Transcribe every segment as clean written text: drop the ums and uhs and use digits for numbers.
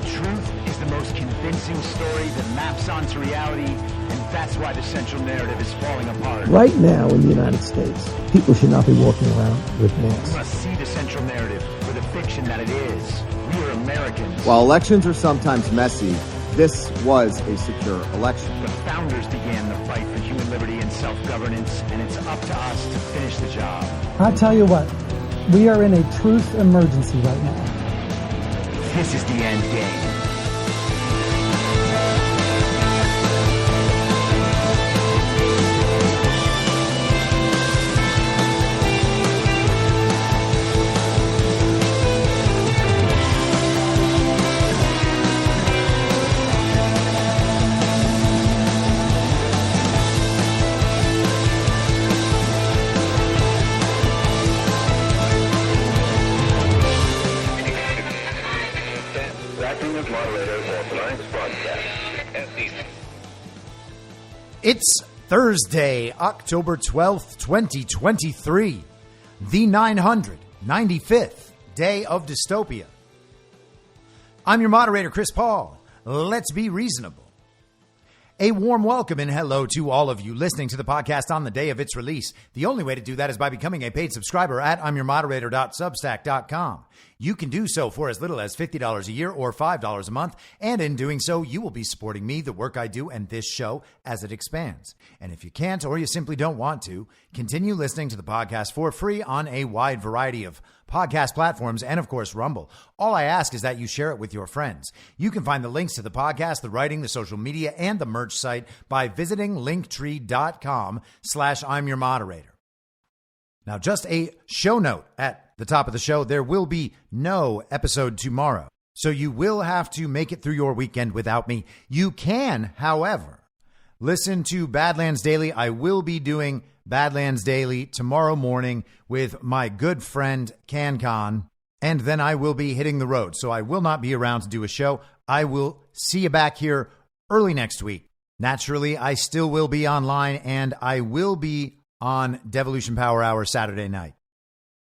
truth is the most convincing story that maps onto reality, and that's why the central narrative is falling apart. Right now in the United States, people should not be walking around with masks. We must see the central narrative for the fiction that it is. We are Americans. While elections are sometimes messy, this was a secure election. The founders began the fight for human liberty and self-governance, and it's up to us to finish the job. I'll tell you what, we are in a truth emergency right now. This is the end game. It's Thursday, October 12th, 2023, the 995th day of dystopia. I'm your moderator, Chris Paul. Let's be reasonable. A warm welcome and hello to all of you listening to the podcast on the day of its release. The only way to do that is by becoming a paid subscriber at imyourmoderator.substack.com. You can do so for as little as $50 a year or $5 a month, and in doing so, you will be supporting me, the work I do, and this show as it expands. And if you can't or you simply don't want to, continue listening to the podcast for free on a wide variety of podcast platforms and, of course, Rumble. All I ask is that you share it with your friends. You can find the links to the podcast, the writing, the social media, and the merch site by visiting linktree.com/I'mYourModerator. Now, just a show note at the top of the show, there will be no episode tomorrow, so you will have to make it through your weekend without me. You can, however, listen to Badlands Daily. I will be doing Badlands Daily tomorrow morning with my good friend CanCon, and then I will be hitting the road, so I will not be around to do a show. I will see you back here early next week. Naturally, I still will be online, and I will be on Devolution Power Hour Saturday night.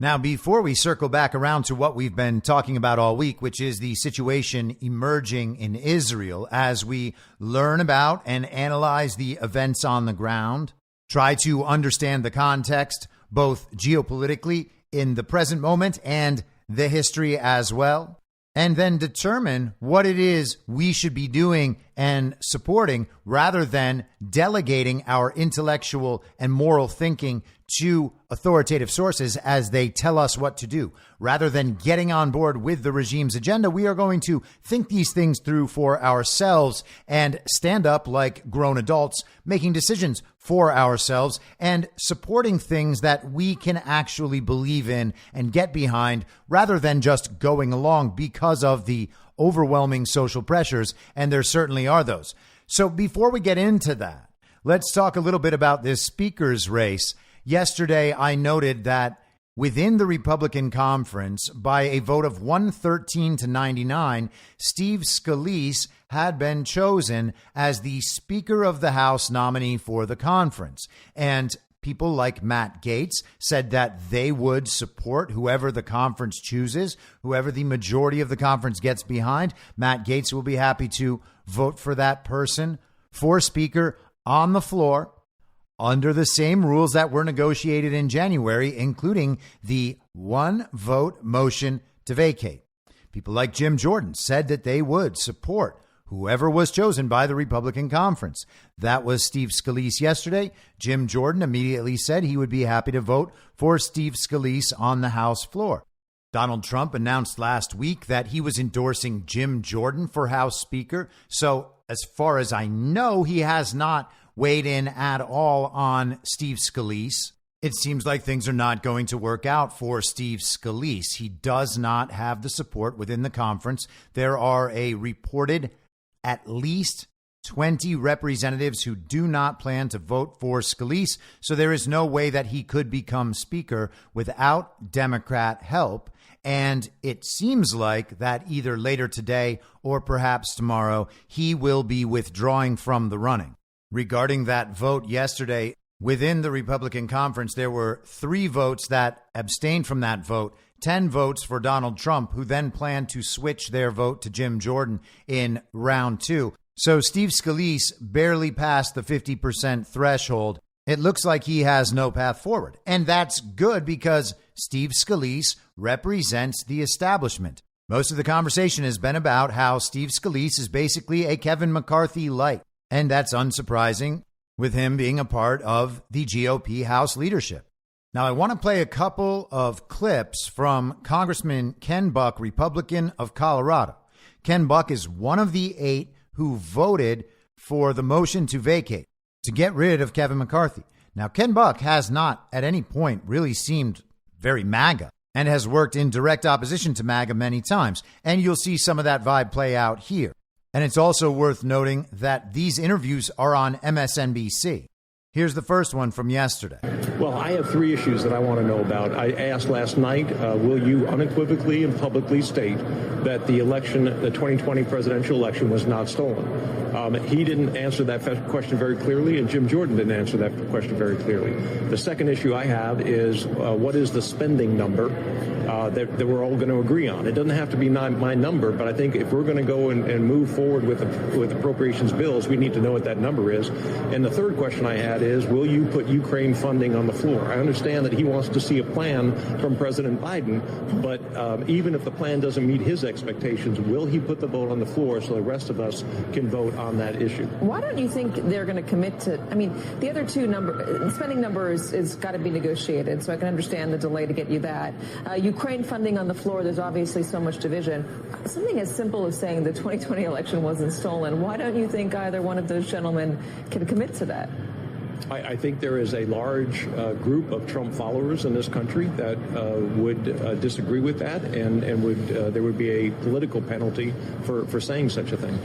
Now, before we circle back around to what we've been talking about all week, which is the situation emerging in Israel as we learn about and analyze the events on the ground, try to understand the context, both geopolitically in the present moment and the history as well, and then determine what it is we should be doing and supporting rather than delegating our intellectual and moral thinking to authoritative sources as they tell us what to do. Rather than getting on board with the regime's agenda, we are going to think these things through for ourselves and stand up like grown adults, making decisions for ourselves and supporting things that we can actually believe in and get behind rather than just going along because of the overwhelming social pressures, and there certainly are those. So before we get into that, let's talk a little bit about this speaker's race. Yesterday, I noted that within the Republican conference, by a vote of 113 to 99, Steve Scalise had been chosen as the Speaker of the House nominee for the conference. And people like Matt Gaetz said that they would support whoever the conference chooses, whoever the majority of the conference gets behind. Matt Gaetz will be happy to vote for that person for Speaker on the floor, under the same rules that were negotiated in January, including the one-vote motion to vacate. People like Jim Jordan said that they would support whoever was chosen by the Republican conference. That was Steve Scalise yesterday. Jim Jordan immediately said he would be happy to vote for Steve Scalise on the House floor. Donald Trump announced last week that he was endorsing Jim Jordan for House Speaker. So as far as I know, he has not weighed in at all on Steve Scalise. It seems like things are not going to work out for Steve Scalise. He does not have the support within the conference. There are a reported at least 20 representatives who do not plan to vote for Scalise, so there is no way that he could become Speaker without Democrat help. And it seems like that either later today or perhaps tomorrow, he will be withdrawing from the running. Regarding that vote yesterday, within the Republican conference, there were 3 votes that abstained from that vote. 10 votes for Donald Trump, who then planned to switch their vote to Jim Jordan in round 2. So Steve Scalise barely passed the 50% threshold. It looks like he has no path forward. And that's good because Steve Scalise represents the establishment. Most of the conversation has been about how Steve Scalise is basically a Kevin McCarthy light. And that's unsurprising with him being a part of the GOP House leadership. Now, I want to play a couple of clips from Congressman Ken Buck, Republican of Colorado. Ken Buck is one of the 8 who voted for the motion to vacate, to get rid of Kevin McCarthy. Now, Ken Buck has not at any point really seemed very MAGA and has worked in direct opposition to MAGA many times. And you'll see some of that vibe play out here. And it's also worth noting that these interviews are on MSNBC. Here's the first one from yesterday. Well, I have 3 issues that I want to know about. I asked last night, will you unequivocally and publicly state that the election, the 2020 presidential election, was not stolen? He didn't answer that question very clearly, and Jim Jordan didn't answer that question very clearly. The second issue I have is what is the spending number that we're all going to agree on? It doesn't have to be my number, but I think if we're going to go and move forward with appropriations bills, we need to know what that number is. And the third question I had is, will you put Ukraine funding on the floor? I understand that he wants to see a plan from President Biden, but even if the plan doesn't meet his expectations, will he put the vote on the floor so the rest of us can vote on that issue? Why don't you think they're going to commit to, I mean, the other 2 spending number is got to be negotiated, so I can understand the delay to get you that. Ukraine funding on the floor, there's obviously so much division. Something as simple as saying the 2020 election wasn't stolen, why don't you think either one of those gentlemen can commit to that? I think there is a large group of Trump followers in this country that would disagree with that, and there would be a political penalty for saying such a thing.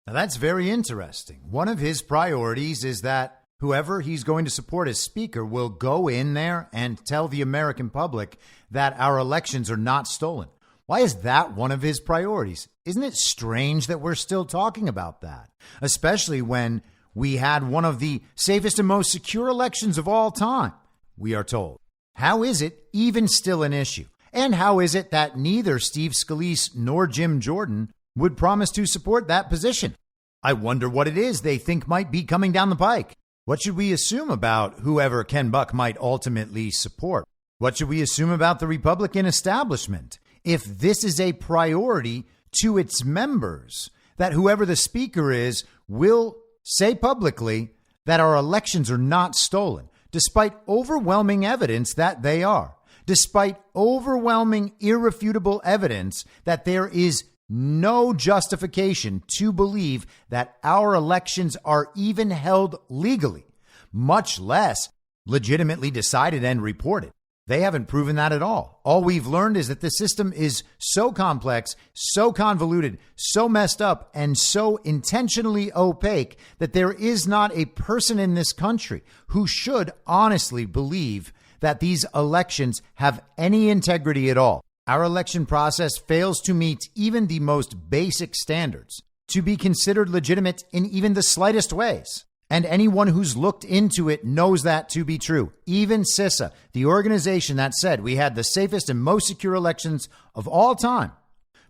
Now, that's very interesting. One of his priorities is that whoever he's going to support as speaker will go in there and tell the American public that our elections are not stolen. Why is that one of his priorities? Isn't it strange that we're still talking about that, especially when we had one of the safest and most secure elections of all time, we are told? How is it even still an issue? And how is it that neither Steve Scalise nor Jim Jordan would promise to support that position? I wonder what it is they think might be coming down the pike. What should we assume about whoever Ken Buck might ultimately support? What should we assume about the Republican establishment? If this is a priority to its members, that whoever the speaker is will say publicly that our elections are not stolen, despite overwhelming evidence that they are, despite overwhelming, irrefutable evidence that there is no justification to believe that our elections are even held legally, much less legitimately decided and reported. They haven't proven that at all. All we've learned is that the system is so complex, so convoluted, so messed up, and so intentionally opaque that there is not a person in this country who should honestly believe that these elections have any integrity at all. Our election process fails to meet even the most basic standards to be considered legitimate in even the slightest ways. And anyone who's looked into it knows that to be true. Even CISA, the organization that said we had the safest and most secure elections of all time,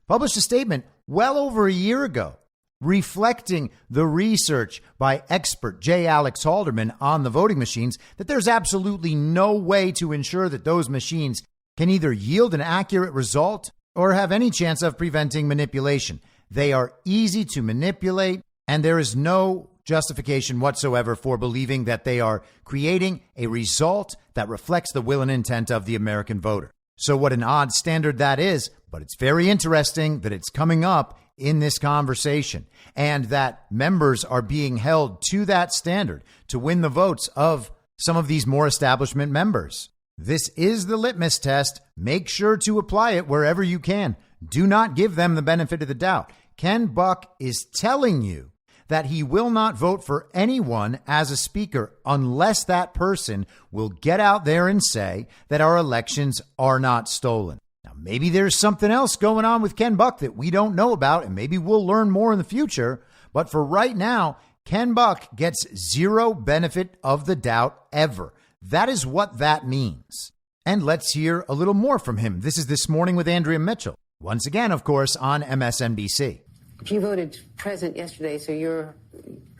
published a statement well over a year ago reflecting the research by expert J. Alex Halderman on the voting machines that there's absolutely no way to ensure that those machines can either yield an accurate result or have any chance of preventing manipulation. They are easy to manipulate, and there is no justification whatsoever for believing that they are creating a result that reflects the will and intent of the American voter. So what an odd standard that is, but it's very interesting that it's coming up in this conversation and that members are being held to that standard to win the votes of some of these more establishment members. This is the litmus test. Make sure to apply it wherever you can. Do not give them the benefit of the doubt. Ken Buck is telling you that he will not vote for anyone as a speaker unless that person will get out there and say that our elections are not stolen. Now, maybe there's something else going on with Ken Buck that we don't know about, and maybe we'll learn more in the future. But for right now, Ken Buck gets zero benefit of the doubt ever. That is what that means. And let's hear a little more from him. This is This Morning with Andrea Mitchell. Once again, of course, on MSNBC. You voted present yesterday, so you're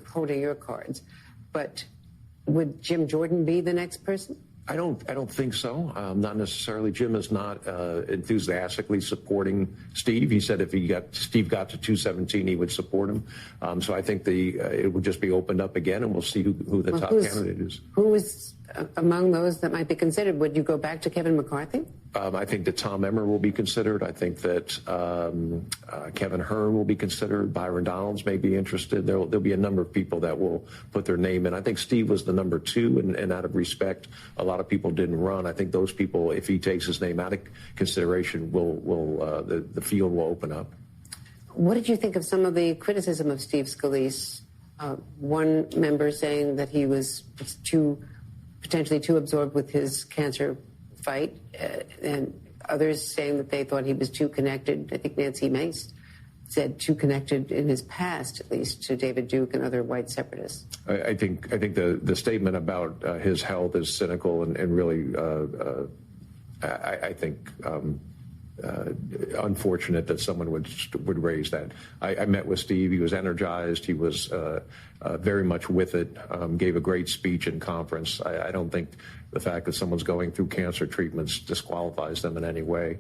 holding your cards. But would Jim Jordan be the next person? I don't think so. Not necessarily. Jim is not enthusiastically supporting Steve. He said if Steve got to 217, he would support him. So I think it would just be opened up again, and we'll see who the top candidate is. Who is among those that might be considered? Would you go back to Kevin McCarthy? I think that Tom Emmer will be considered. I think that Kevin Hearn will be considered. Byron Donalds may be interested. There'll be a number of people that will put their name in. I think Steve was the number 2, and out of respect, a lot of people didn't run. I think those people, if he takes his name out of consideration, the field will open up. What did you think of some of the criticism of Steve Scalise? One member saying that he was potentially too absorbed with his cancer fight, and others saying that they thought he was too connected. I think Nancy Mace said too connected in his past, at least, to David Duke and other white separatists. I think the statement about his health is cynical and really, I think, unfortunate that someone would raise that. I met with Steve. He was energized. He was very much with it. Gave a great speech in conference. I don't think the fact that someone's going through cancer treatments disqualifies them in any way.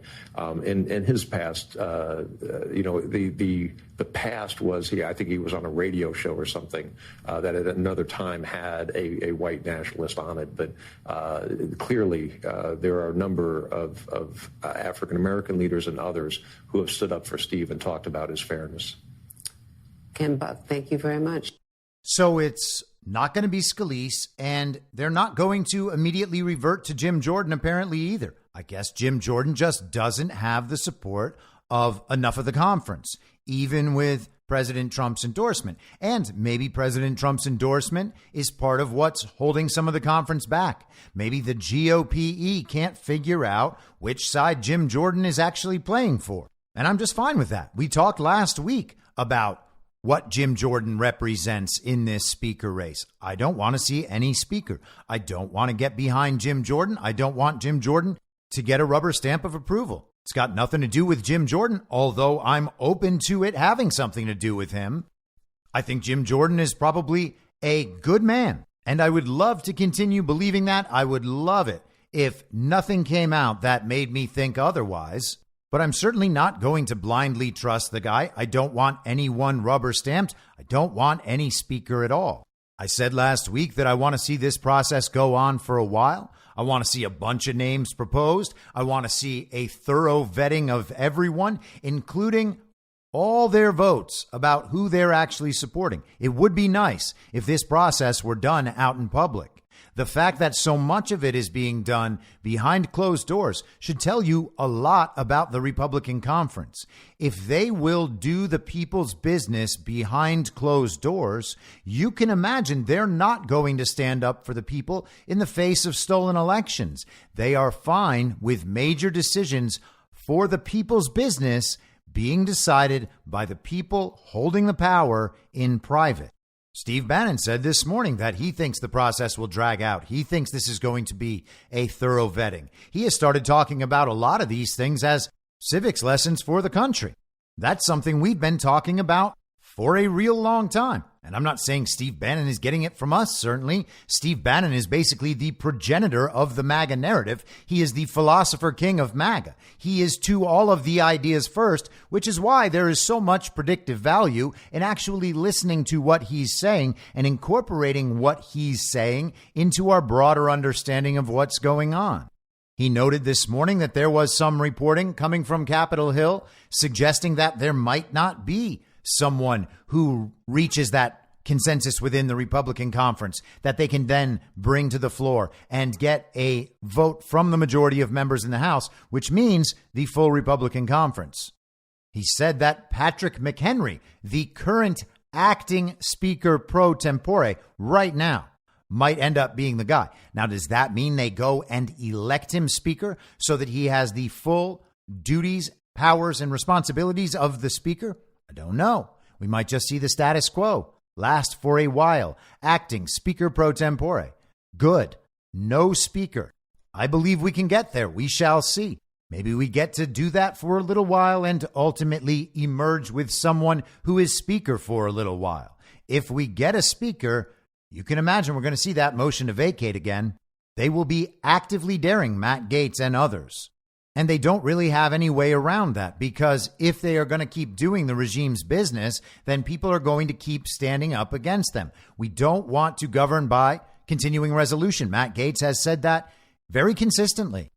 In his past, the past was I think he was on a radio show or something that at another time had a white nationalist on it. But clearly, there are a number of African American leaders and others who have stood up for Steve and talked about his fairness. Ken Buck, thank you very much. So it's not going to be Scalise, and they're not going to immediately revert to Jim Jordan apparently either. I guess Jim Jordan just doesn't have the support of enough of the conference, even with President Trump's endorsement. And maybe President Trump's endorsement is part of what's holding some of the conference back. Maybe the GOPE can't figure out which side Jim Jordan is actually playing for. And I'm just fine with that. We talked last week about what Jim Jordan represents in this speaker race. I don't want to see any speaker. I don't want to get behind Jim Jordan. I don't want Jim Jordan to get a rubber stamp of approval. It's got nothing to do with Jim Jordan, although I'm open to it having something to do with him. I think Jim Jordan is probably a good man, and I would love to continue believing that. I would love it if nothing came out that made me think otherwise. But I'm certainly not going to blindly trust the guy. I don't want anyone rubber stamped. I don't want any speaker at all. I said last week that I want to see this process go on for a while. I want to see a bunch of names proposed. I want to see a thorough vetting of everyone, including all their votes about who they're actually supporting. It would be nice if this process were done out in public. The fact that so much of it is being done behind closed doors should tell you a lot about the Republican conference. If they will do the people's business behind closed doors, you can imagine they're not going to stand up for the people in the face of stolen elections. They are fine with major decisions for the people's business being decided by the people holding the power in private. Steve Bannon said this morning that he thinks the process will drag out. He thinks this is going to be a thorough vetting. He has started talking about a lot of these things as civics lessons for the country. That's something we've been talking about for a real long time. And I'm not saying Steve Bannon is getting it from us, certainly. Steve Bannon is basically the progenitor of the MAGA narrative. He is the philosopher king of MAGA. He is to all of the ideas first, which is why there is so much predictive value in actually listening to what he's saying and incorporating what he's saying into our broader understanding of what's going on. He noted this morning that there was some reporting coming from Capitol Hill suggesting that there might not be someone who reaches that consensus within the Republican conference that they can then bring to the floor and get a vote from the majority of members in the House, which means the full Republican conference. He said that Patrick McHenry, the current acting speaker pro tempore right now, might end up being the guy. Now, does that mean they go and elect him speaker so that he has the full duties, powers, and responsibilities of the speaker? I don't know. We might just see the status quo last for a while. Acting speaker pro tempore. Good. No speaker. I believe we can get there. We shall see. Maybe we get to do that for a little while and ultimately emerge with someone who is speaker for a little while. If we get a speaker, you can imagine we're going to see that motion to vacate again. They will be actively daring Matt Gaetz and others. And they don't really have any way around that, because if they are going to keep doing the regime's business, then people are going to keep standing up against them. We don't want to govern by continuing resolution. Matt Gaetz has said that very consistently.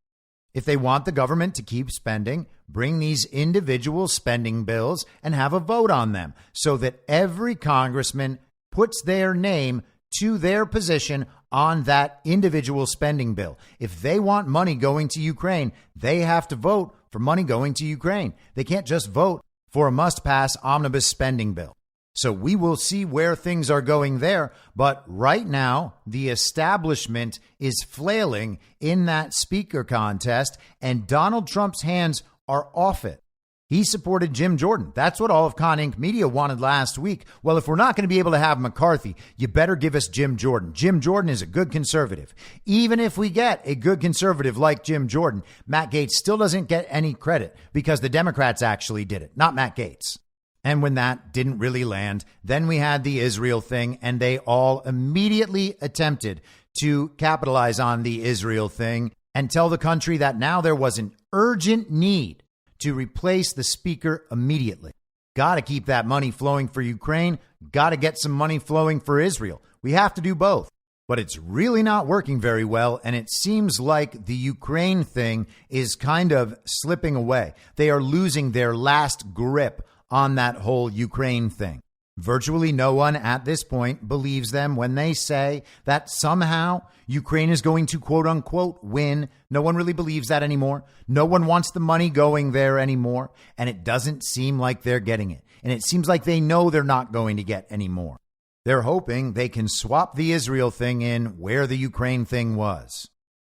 If they want the government to keep spending, bring these individual spending bills and have a vote on them so that every congressman puts their name to their position on that individual spending bill. If they want money going to Ukraine, they have to vote for money going to Ukraine. They can't just vote for a must-pass omnibus spending bill. So we will see where things are going there. But right now, the establishment is flailing in that speaker contest, and Donald Trump's hands are off it. He supported Jim Jordan. That's what all of Con Inc. media wanted last week. Well, if we're not going to be able to have McCarthy, you better give us Jim Jordan. Jim Jordan is a good conservative. Even if we get a good conservative like Jim Jordan, Matt Gaetz still doesn't get any credit because the Democrats actually did it, not Matt Gaetz. And when that didn't really land, then we had the Israel thing, and they all immediately attempted to capitalize on the Israel thing and tell the country that now there was an urgent need to replace the speaker immediately. Got to keep that money flowing for Ukraine. Got to get some money flowing for Israel. We have to do both. But it's really not working very well, and it seems like the Ukraine thing is kind of slipping away. They are losing their last grip on that whole Ukraine thing. Virtually no one at this point believes them when they say that somehow Ukraine is going to, quote unquote, win. No one really believes that anymore. No one wants the money going there anymore. And it doesn't seem like they're getting it. And it seems like they know they're not going to get any more. They're hoping they can swap the Israel thing in where the Ukraine thing was.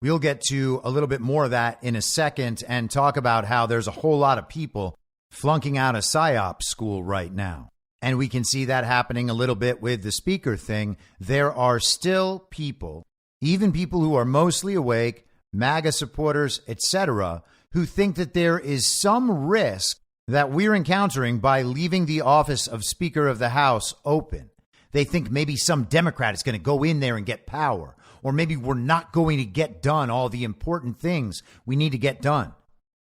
We'll get to a little bit more of that in a second and talk about how there's a whole lot of people flunking out of PSYOP school right now. And we can see that happening a little bit with the speaker thing. There are still people, even people who are mostly awake, MAGA supporters, etc., who think that there is some risk that we're encountering by leaving the office of Speaker of the House open. They think maybe some Democrat is going to go in there and get power, or maybe we're not going to get done all the important things we need to get done.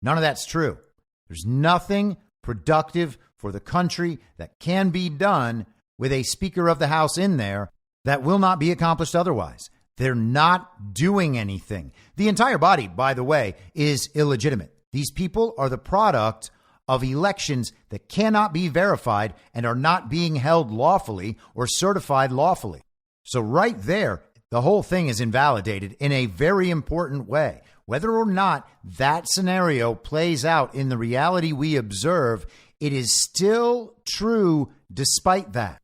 None of that's true. There's nothing productive for the country that can be done with a Speaker of the House in there that will not be accomplished otherwise. They're not doing anything. The entire body, by the way, is illegitimate. These people are the product of elections that cannot be verified and are not being held lawfully or certified lawfully. So right there, the whole thing is invalidated in a very important way. Whether or not that scenario plays out in the reality we observe, it is still true despite that.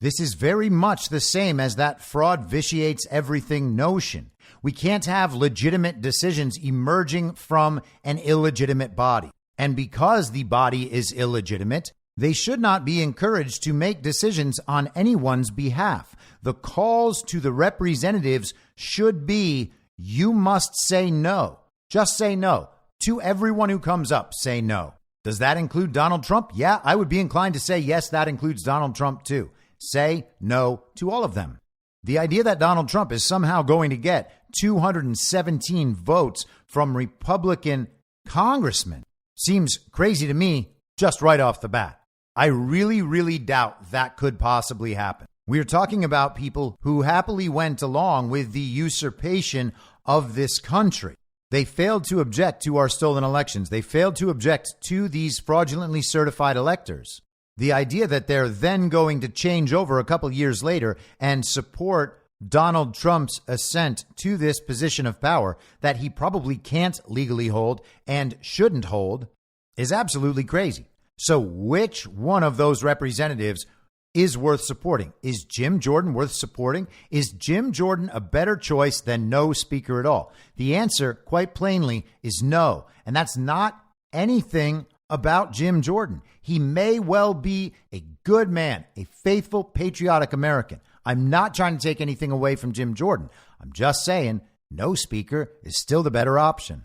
This is very much the same as that fraud vitiates everything notion. We can't have legitimate decisions emerging from an illegitimate body. And because the body is illegitimate, they should not be encouraged to make decisions on anyone's behalf. The calls to the representatives should be, you must say no. Just say no. To everyone who comes up, say no. Does that include Donald Trump? Yeah, I would be inclined to say yes, that includes Donald Trump too. Say no to all of them. The idea that Donald Trump is somehow going to get 217 votes from Republican congressmen seems crazy to me just right off the bat. I really, really doubt that could possibly happen. We are talking about people who happily went along with the usurpation of this country. They failed to object to our stolen elections. They failed to object to these fraudulently certified electors. The idea that they're then going to change over a couple years later and support Donald Trump's ascent to this position of power that he probably can't legally hold and shouldn't hold is absolutely crazy. So which one of those representatives is worth supporting? Is Jim Jordan worth supporting? Is Jim Jordan a better choice than no speaker at all? The answer, quite plainly, is no. And that's not anything about Jim Jordan. He may well be a good man, a faithful, patriotic American. I'm not trying to take anything away from Jim Jordan. I'm just saying no speaker is still the better option.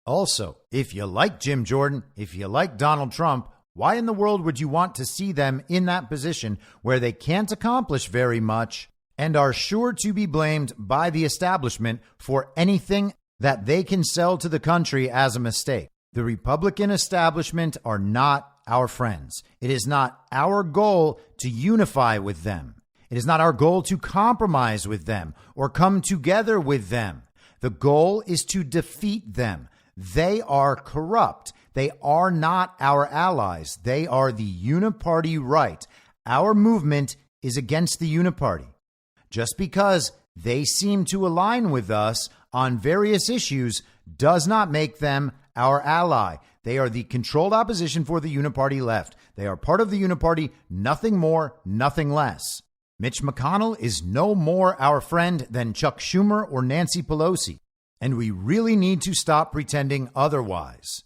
Also, if you like Jim Jordan, if you like Donald Trump, why in the world would you want to see them in that position where they can't accomplish very much and are sure to be blamed by the establishment for anything that they can sell to the country as a mistake? The Republican establishment are not our friends. It is not our goal to unify with them. It is not our goal to compromise with them or come together with them. The goal is to defeat them. They are corrupt. They are not our allies. They are the uniparty right. Our movement is against the uniparty. Just because they seem to align with us on various issues does not make them our ally. They are the controlled opposition for the uniparty left. They are part of the uniparty, nothing more, nothing less. Mitch McConnell is no more our friend than Chuck Schumer or Nancy Pelosi, and we really need to stop pretending otherwise.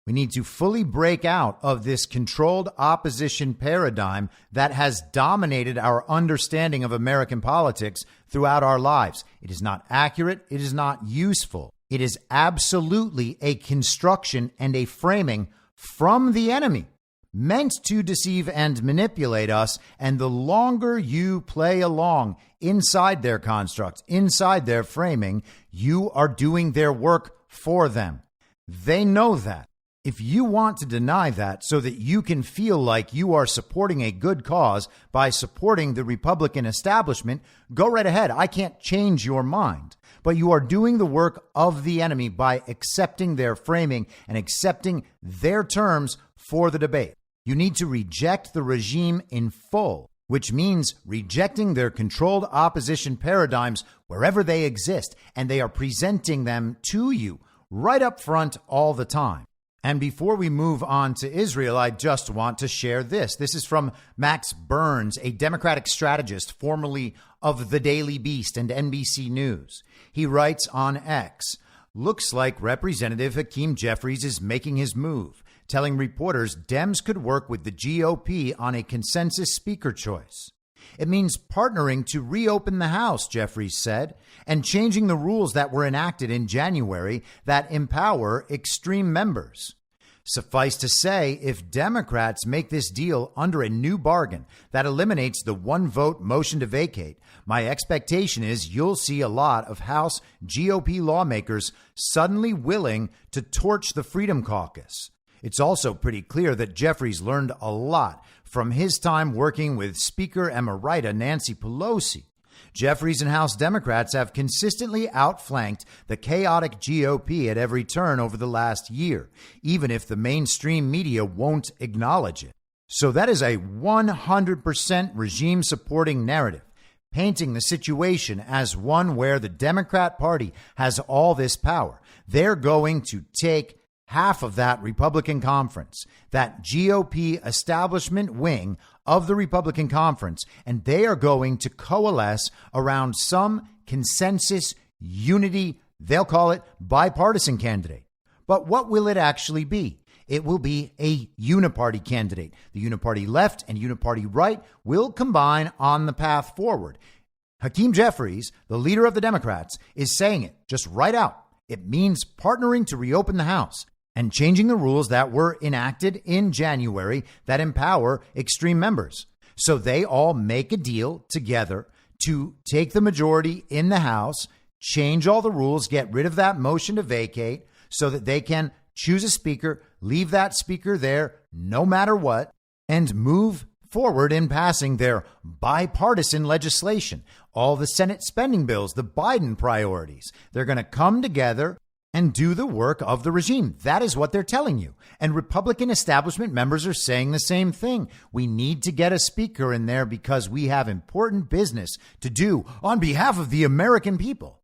We need to fully break out of this controlled opposition paradigm that has dominated our understanding of American politics throughout our lives. It is not accurate. It is not useful. It is absolutely a construction and a framing from the enemy, meant to deceive and manipulate us. And the longer you play along inside their construct, inside their framing, you are doing their work for them. They know that. If you want to deny that so that you can feel like you are supporting a good cause by supporting the Republican establishment, go right ahead. I can't change your mind. But you are doing the work of the enemy by accepting their framing and accepting their terms for the debate. You need to reject the regime in full, which means rejecting their controlled opposition paradigms wherever they exist, and they are presenting them to you right up front all the time. And before we move on to Israel, I just want to share this. This is from Max Burns, a Democratic strategist formerly of The Daily Beast and NBC News. He writes on X, "Looks like Representative Hakeem Jeffries is making his move, telling reporters Dems could work with the GOP on a consensus speaker choice. It means partnering to reopen the House," Jeffries said, "and changing the rules that were enacted in January that empower extreme members. Suffice to say, if Democrats make this deal under a new bargain that eliminates the one-vote motion to vacate, my expectation is you'll see a lot of House GOP lawmakers suddenly willing to torch the Freedom Caucus." It's also pretty clear that Jeffries learned a lot from his time working with Speaker Emerita Nancy Pelosi. Jeffries and House Democrats have consistently outflanked the chaotic GOP at every turn over the last year, even if the mainstream media won't acknowledge it. So that is a 100% regime-supporting narrative, painting the situation as one where the Democrat Party has all this power. They're going to take half of that Republican conference, that GOP establishment wing of the Republican conference, and they are going to coalesce around some consensus unity, they'll call it bipartisan candidate. But what will it actually be? It will be a uniparty candidate. The uniparty left and uniparty right will combine on the path forward. Hakeem Jeffries, the leader of the Democrats, is saying it just right out. It means partnering to reopen the House and changing the rules that were enacted in January that empower extreme members. So they all make a deal together to take the majority in the House, change all the rules, get rid of that motion to vacate so that they can choose a speaker, leave that speaker there no matter what, and move forward in passing their bipartisan legislation. All the Senate spending bills, the Biden priorities, they're going to come together and do the work of the regime. That is what they're telling you. And Republican establishment members are saying the same thing. We need to get a speaker in there because we have important business to do on behalf of the American people.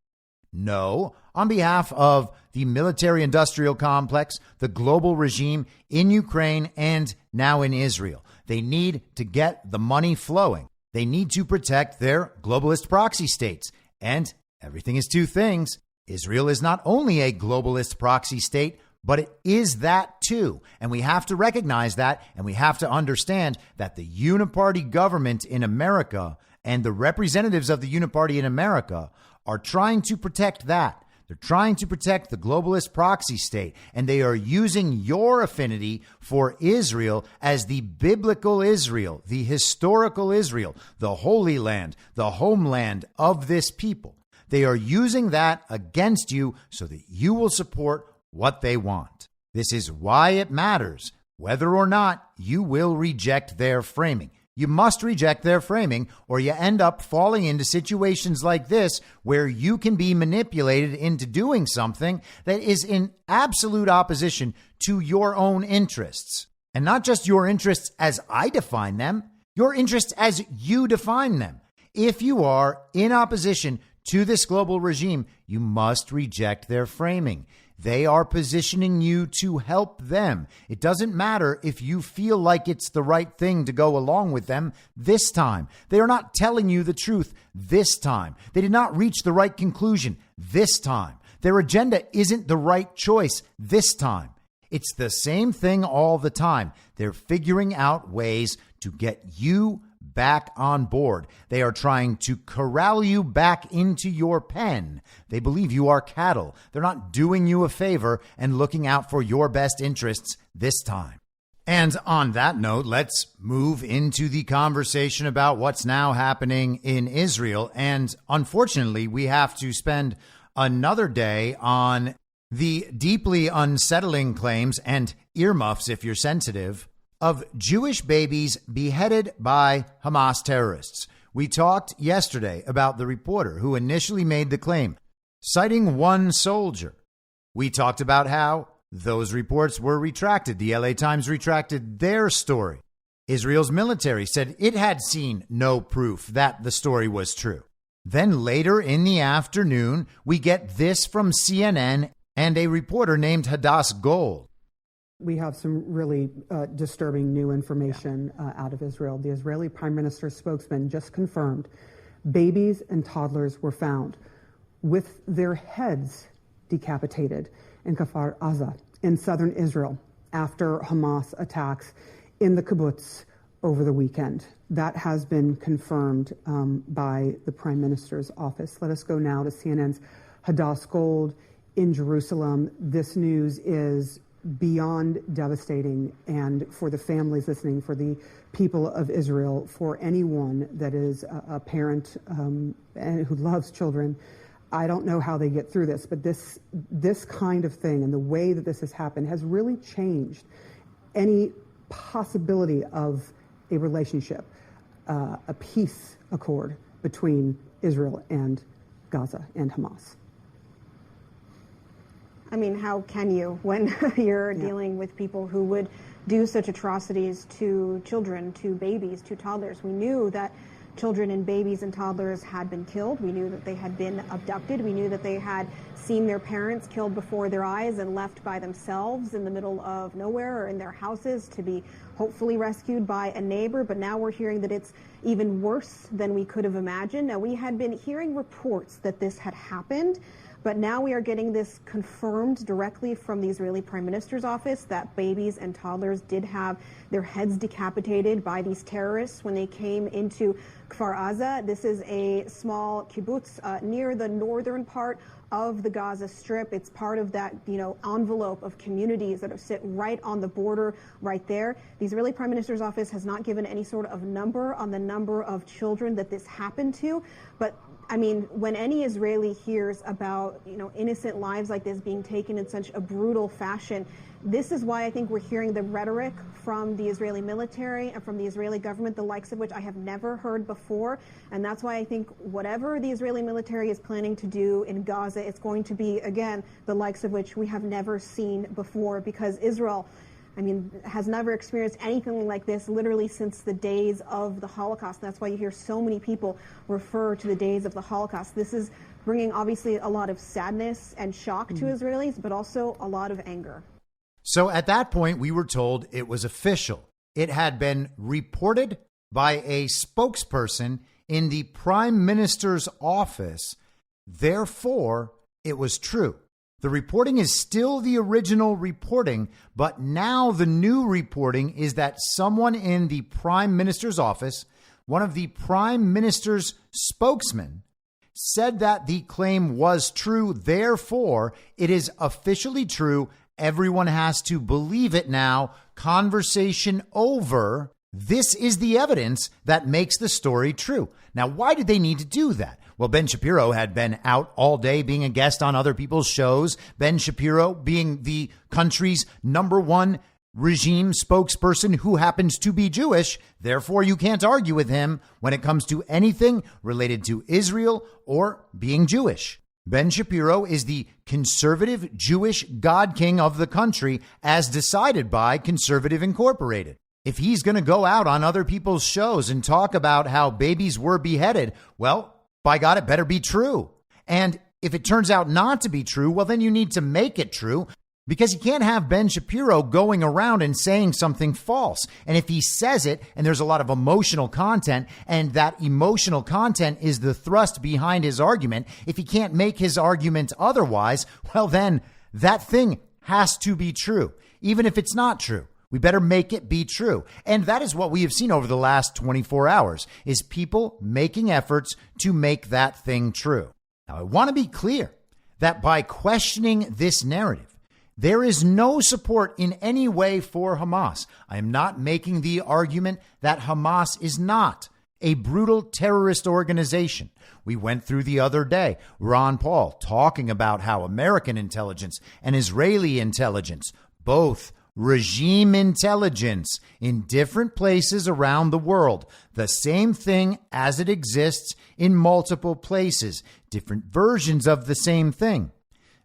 No, on behalf of the military-industrial complex, the global regime in Ukraine and now in Israel. They need to get the money flowing. They need to protect their globalist proxy states. And everything is two things. Israel is not only a globalist proxy state, but it is that too. And we have to recognize that, and we have to understand that the uniparty government in America and the representatives of the uniparty in America are trying to protect that. They're trying to protect the globalist proxy state, and they are using your affinity for Israel as the biblical Israel, the historical Israel, the Holy Land, the homeland of this people. They are using that against you so that you will support what they want. This is why it matters whether or not you will reject their framing. You must reject their framing, or you end up falling into situations like this where you can be manipulated into doing something that is in absolute opposition to your own interests. And not just your interests as I define them, your interests as you define them. If you are in opposition to this global regime, you must reject their framing. They are positioning you to help them. It doesn't matter if you feel like it's the right thing to go along with them this time. They are not telling you the truth this time. They did not reach the right conclusion this time. Their agenda isn't the right choice this time. It's the same thing all the time. They're figuring out ways to get you back on board. They are trying to corral you back into your pen. They believe you are cattle. They're not doing you a favor and looking out for your best interests this time. And on that note, let's move into the conversation about what's now happening in Israel. And unfortunately, we have to spend another day on the deeply unsettling claims and earmuffs, if you're sensitive, of Jewish babies beheaded by Hamas terrorists. We talked yesterday about the reporter who initially made the claim, citing one soldier. We talked about how those reports were retracted. The LA Times retracted their story. Israel's military said it had seen no proof that the story was true. Then later in the afternoon, we get this from CNN and a reporter named Hadass Gold. We have some really disturbing new information out of Israel. The Israeli Prime Minister's spokesman just confirmed babies and toddlers were found with their heads decapitated in Kfar Aza in southern Israel after Hamas attacks in the kibbutz over the weekend. That has been confirmed by the Prime Minister's office. Let us go now to CNN's Hadass Gold in Jerusalem. This news is beyond devastating, and for the families listening, for the people of Israel, for anyone that is a parent and who loves children, I don't know how they get through this, but this kind of thing and the way that this has happened has really changed any possibility of a relationship, a peace accord between Israel and Gaza and Hamas. I mean, how can you when you're dealing with people who would do such atrocities to children, to babies, to toddlers? We knew that children and babies and toddlers had been killed. We knew that they had been abducted. We knew that they had seen their parents killed before their eyes and left by themselves in the middle of nowhere or in their houses to be hopefully rescued by a neighbor. But now we're hearing that it's even worse than we could have imagined. Now, we had been hearing reports that this had happened, but now we are getting this confirmed directly from the Israeli Prime Minister's office that babies and toddlers did have their heads decapitated by these terrorists when they came into Kfar Aza. This is a small kibbutz near the northern part of the Gaza Strip. It's part of that, envelope of communities that sit right on the border right there. The Israeli Prime Minister's office has not given any sort of number on the number of children that this happened to, but I mean, when any Israeli hears about, innocent lives like this being taken in such a brutal fashion, this is why I think we're hearing the rhetoric from the Israeli military and from the Israeli government, the likes of which I have never heard before. And that's why I think whatever the Israeli military is planning to do in Gaza, it's going to be, again, the likes of which we have never seen before, because Israel, has never experienced anything like this literally since the days of the Holocaust. That's why you hear so many people refer to the days of the Holocaust. This is bringing, obviously, a lot of sadness and shock to Israelis, but also a lot of anger. So at that point, we were told it was official. It had been reported by a spokesperson in the Prime Minister's office. Therefore, it was true. The reporting is still the original reporting, but now the new reporting is that someone in the Prime Minister's office, one of the Prime Minister's spokesmen, said that the claim was true. Therefore, it is officially true. Everyone has to believe it now. Conversation over. This is the evidence that makes the story true. Now, why did they need to do that? Well, Ben Shapiro had been out all day being a guest on other people's shows. Ben Shapiro being the country's #1 regime spokesperson who happens to be Jewish. Therefore, you can't argue with him when it comes to anything related to Israel or being Jewish. Ben Shapiro is the conservative Jewish God King of the country as decided by Conservative Incorporated. If he's going to go out on other people's shows and talk about how babies were beheaded, well, by God, it better be true. And if it turns out not to be true, well, then you need to make it true, because you can't have Ben Shapiro going around and saying something false. And if he says it and there's a lot of emotional content, and that emotional content is the thrust behind his argument, if he can't make his argument otherwise, well, then that thing has to be true, even if it's not true. We better make it be true. And that is what we have seen over the last 24 hours, is people making efforts to make that thing true. Now, I want to be clear that by questioning this narrative, there is no support in any way for Hamas. I am not making the argument that Hamas is not a brutal terrorist organization. We went through the other day, Ron Paul talking about how American intelligence and Israeli intelligence, both regime intelligence in different places around the world, the same thing as it exists in multiple places, different versions of the same thing.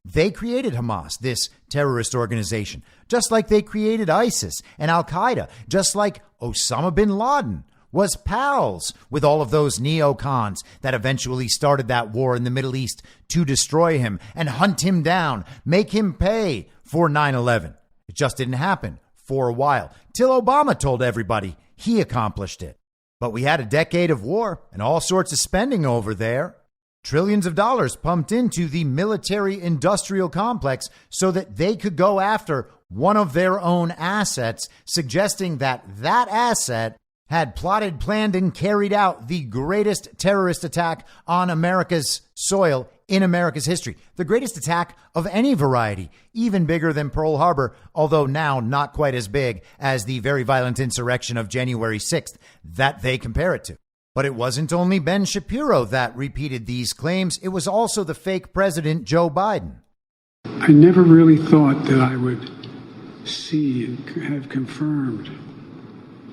They created Hamas, this terrorist organization, just like they created ISIS and Al-Qaeda, just like Osama bin Laden was pals with all of those neocons that eventually started that war in the Middle East to destroy him and hunt him down, make him pay for 9/11. It just didn't happen for a while, till Obama told everybody he accomplished it. But we had a decade of war and all sorts of spending over there. Trillions of dollars pumped into the military-industrial complex so that they could go after one of their own assets, suggesting that that asset had plotted, planned, and carried out the greatest terrorist attack on America's soil in America's history. The greatest attack of any variety, even bigger than Pearl Harbor, although now not quite as big as the very violent insurrection of January 6th that they compare it to. But it wasn't only Ben Shapiro that repeated these claims. It was also the fake president, Joe Biden. I never really thought that I would see and have confirmed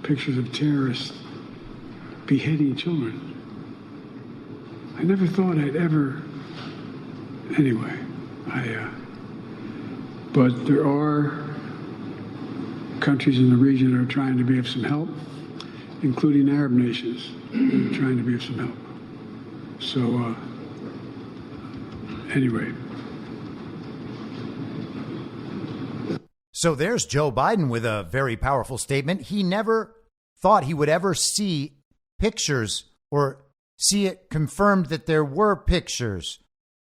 pictures of terrorists beheading children. I never thought I'd ever. Anyway, but there are countries in the region that are trying to be of some help, including Arab nations that are trying to be of some help. So, anyway. So there's Joe Biden with a very powerful statement. He never thought he would ever see pictures or see it confirmed that there were pictures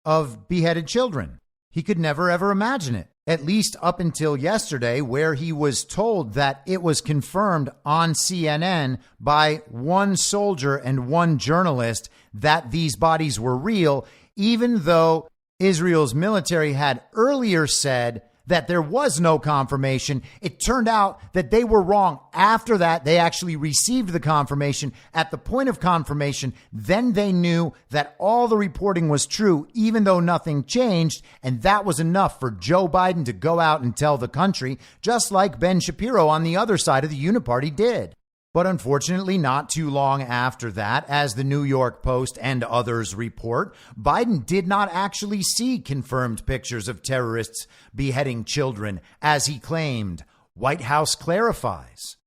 of beheaded children. He could never, ever imagine it, at least up until yesterday, where he was told that it was confirmed on CNN by one soldier and one journalist that these bodies were real, even though Israel's military had earlier said that there was no confirmation. It turned out that they were wrong. After that, they actually received the confirmation. At the point of confirmation, then they knew that all the reporting was true, even though nothing changed. And that was enough for Joe Biden to go out and tell the country, just like Ben Shapiro on the other side of the uniparty did. But unfortunately, not too long after that, as the New York Post and others report, Biden did not actually see confirmed pictures of terrorists beheading children, as he claimed. White House clarifies.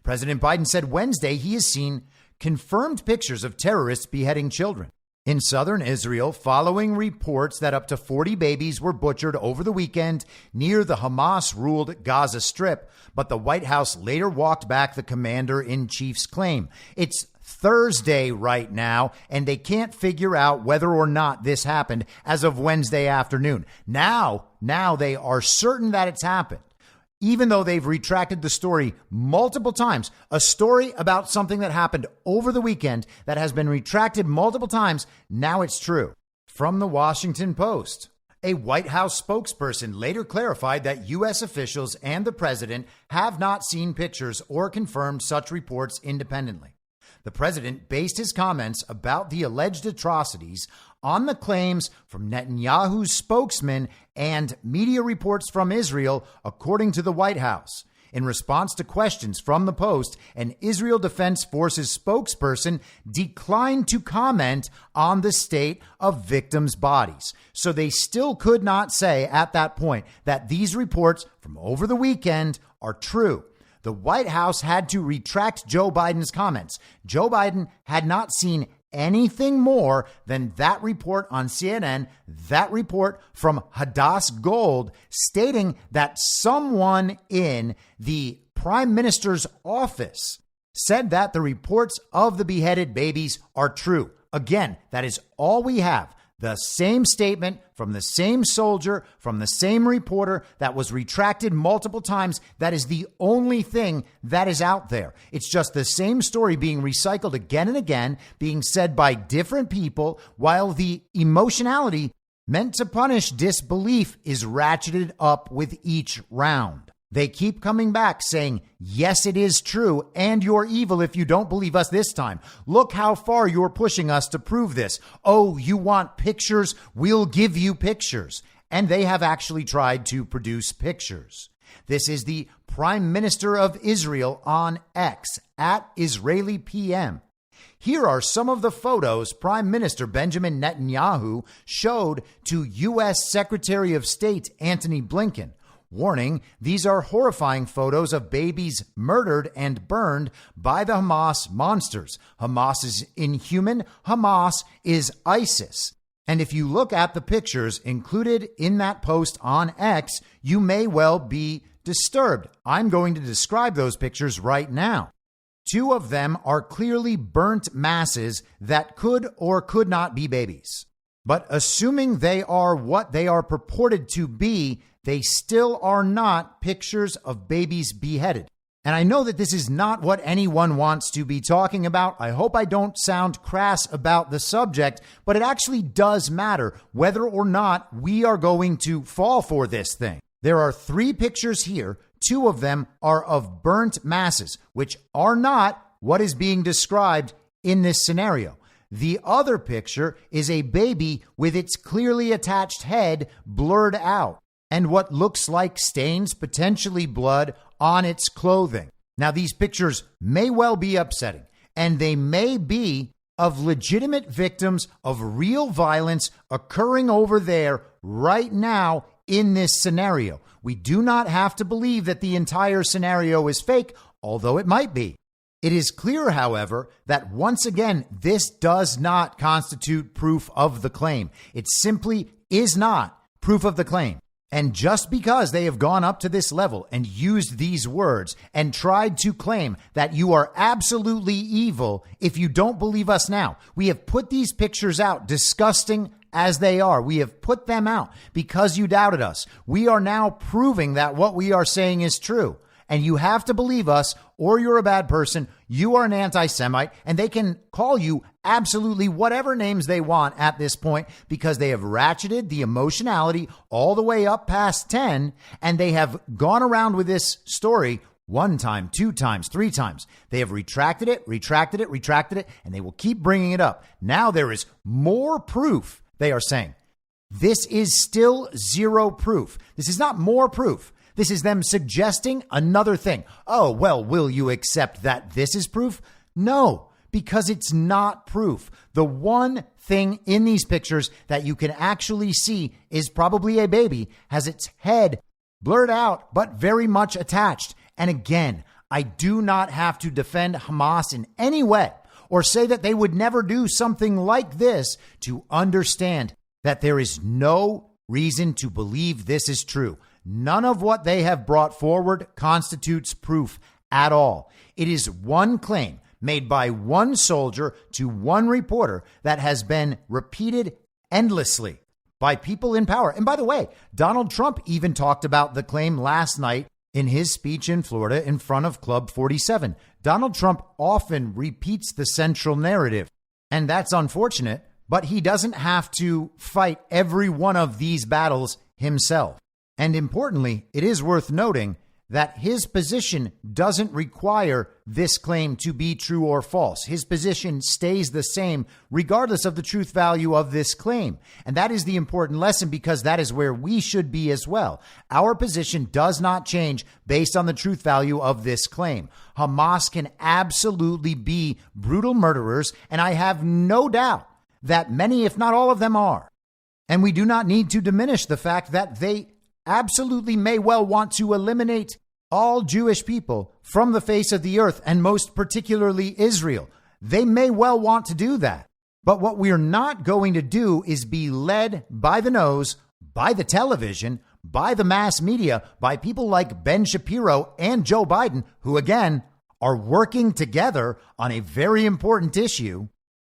President Biden said Wednesday he has seen confirmed pictures of terrorists beheading children in southern Israel, following reports that up to 40 babies were butchered over the weekend near the Hamas-ruled Gaza Strip. But the White House later walked back the commander-in-chief's claim. It's Thursday right now, and they can't figure out whether or not this happened as of Wednesday afternoon. Now they are certain that it's happened, even though they've retracted the story multiple times. A story about something that happened over the weekend that has been retracted multiple times. Now it's true. From the Washington Post. A White House spokesperson later clarified that U.S. officials and the president have not seen pictures or confirmed such reports independently. The president based his comments about the alleged atrocities on the claims from Netanyahu's spokesman and media reports from Israel, according to the White House. In response to questions from the Post, an Israel Defense Forces spokesperson declined to comment on the state of victims' bodies. So they still could not say at that point that these reports from over the weekend are true. The White House had to retract Joe Biden's comments. Joe Biden had not seen anything more than that report on CNN, that report from Hadass Gold, stating that someone in the prime minister's office said that the reports of the beheaded babies are true. Again, that is all we have. The same statement from the same soldier, from the same reporter that was retracted multiple times. That is the only thing that is out there. It's just the same story being recycled again and again, being said by different people, while the emotionality meant to punish disbelief is ratcheted up with each round. They keep coming back saying, yes, it is true, and you're evil if you don't believe us this time. Look how far you're pushing us to prove this. Oh, you want pictures? We'll give you pictures. And they have actually tried to produce pictures. This is the Prime Minister of Israel on X, at Israeli PM. Here are some of the photos Prime Minister Benjamin Netanyahu showed to U.S. Secretary of State Antony Blinken. Warning, these are horrifying photos of babies murdered and burned by the Hamas monsters. Hamas is inhuman. Hamas is ISIS. And if you look at the pictures included in that post on X, you may well be disturbed. I'm going to describe those pictures right now. Two of them are clearly burnt masses that could or could not be babies. But assuming they are what they are purported to be, they still are not pictures of babies beheaded. And I know that this is not what anyone wants to be talking about. I hope I don't sound crass about the subject, but it actually does matter whether or not we are going to fall for this thing. There are 3 pictures here. 2 of them are of burnt masses, which are not what is being described in this scenario. The other picture is a baby with its clearly attached head blurred out, and what looks like stains, potentially blood, on its clothing. Now, these pictures may well be upsetting, and they may be of legitimate victims of real violence occurring over there right now in this scenario. We do not have to believe that the entire scenario is fake, although it might be. It is clear, however, that once again, this does not constitute proof of the claim. It simply is not proof of the claim. And just because they have gone up to this level and used these words and tried to claim that you are absolutely evil if you don't believe us now, we have put these pictures out, disgusting as they are. We have put them out because you doubted us. We are now proving that what we are saying is true. And you have to believe us, or you're a bad person, you are an anti-Semite, and they can call you absolutely whatever names they want at this point because they have ratcheted the emotionality all the way up past 10, and they have gone around with this story 1 time, 2 times, 3 times. They have retracted it, and they will keep bringing it up. Now there is more proof, they are saying. This is still zero proof. This is not more proof. This is them suggesting another thing. Oh, well, will you accept that this is proof? No, because it's not proof. The one thing in these pictures that you can actually see is probably a baby, has its head blurred out, but very much attached. And again, I do not have to defend Hamas in any way or say that they would never do something like this to understand that there is no reason to believe this is true. None of what they have brought forward constitutes proof at all. It is one claim made by one soldier to one reporter that has been repeated endlessly by people in power. And by the way, Donald Trump even talked about the claim last night in his speech in Florida in front of Club 47. Donald Trump often repeats the central narrative, and that's unfortunate but he doesn't have to fight every one of these battles himself. And importantly, it is worth noting that his position doesn't require this claim to be true or false. His position stays the same regardless of the truth value of this claim. And that is the important lesson, because that is where we should be as well. Our position does not change based on the truth value of this claim. Hamas can absolutely be brutal murderers, and I have no doubt that many, if not all of them, are. And we do not need to diminish the fact that they absolutely may well want to eliminate all Jewish people from the face of the earth, and most particularly Israel. They may well want to do that. But what we're not going to do is be led by the nose, by the television, by the mass media, by people like Ben Shapiro and Joe Biden, who again are working together on a very important issue,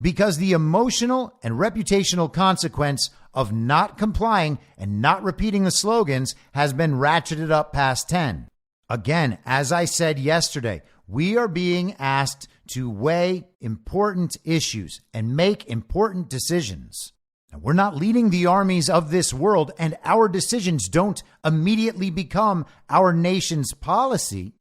because the emotional and reputational consequence of not complying and not repeating the slogans has been ratcheted up past 10. Again, as I said yesterday, we are being asked to weigh important issues and make important decisions. And we're not leading the armies of this world, and our decisions don't immediately become our nation's policy.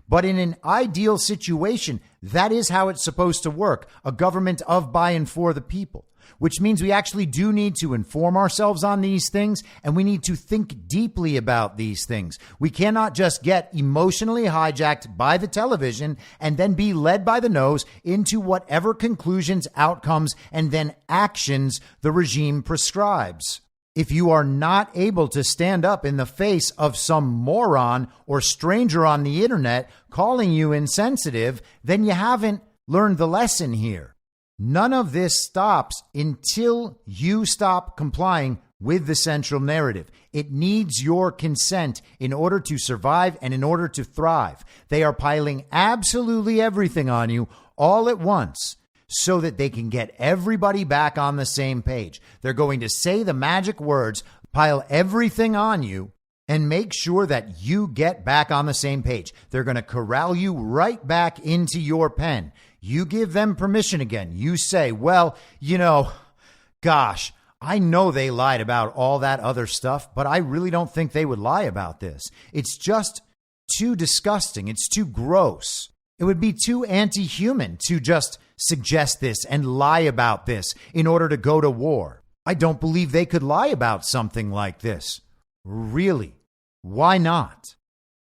But in an ideal situation, that is how it's supposed to work. A government of, by, and for the people, which means we actually do need to inform ourselves on these things, and we need to think deeply about these things. We cannot just get emotionally hijacked by the television and then be led by the nose into whatever conclusions, outcomes, and then actions the regime prescribes. If you are not able to stand up in the face of some moron or stranger on the internet calling you insensitive, then you haven't learned the lesson here. None of this stops until you stop complying with the central narrative. It needs your consent in order to survive and in order to thrive. They are piling absolutely everything on you all at once, so that they can get everybody back on the same page. They're going to say the magic words, pile everything on you, and make sure that you get back on the same page. They're going to corral you right back into your pen. You give them permission again. You say, well, gosh, I know they lied about all that other stuff, but I really don't think they would lie about this. It's just too disgusting. It's too gross. It would be too anti-human to just suggest this and lie about this in order to go to war. I don't believe they could lie about something like this. Really? Why not?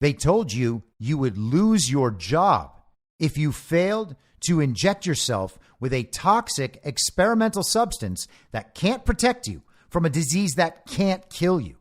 They told you you would lose your job if you failed to inject yourself with a toxic experimental substance that can't protect you from a disease that can't kill you.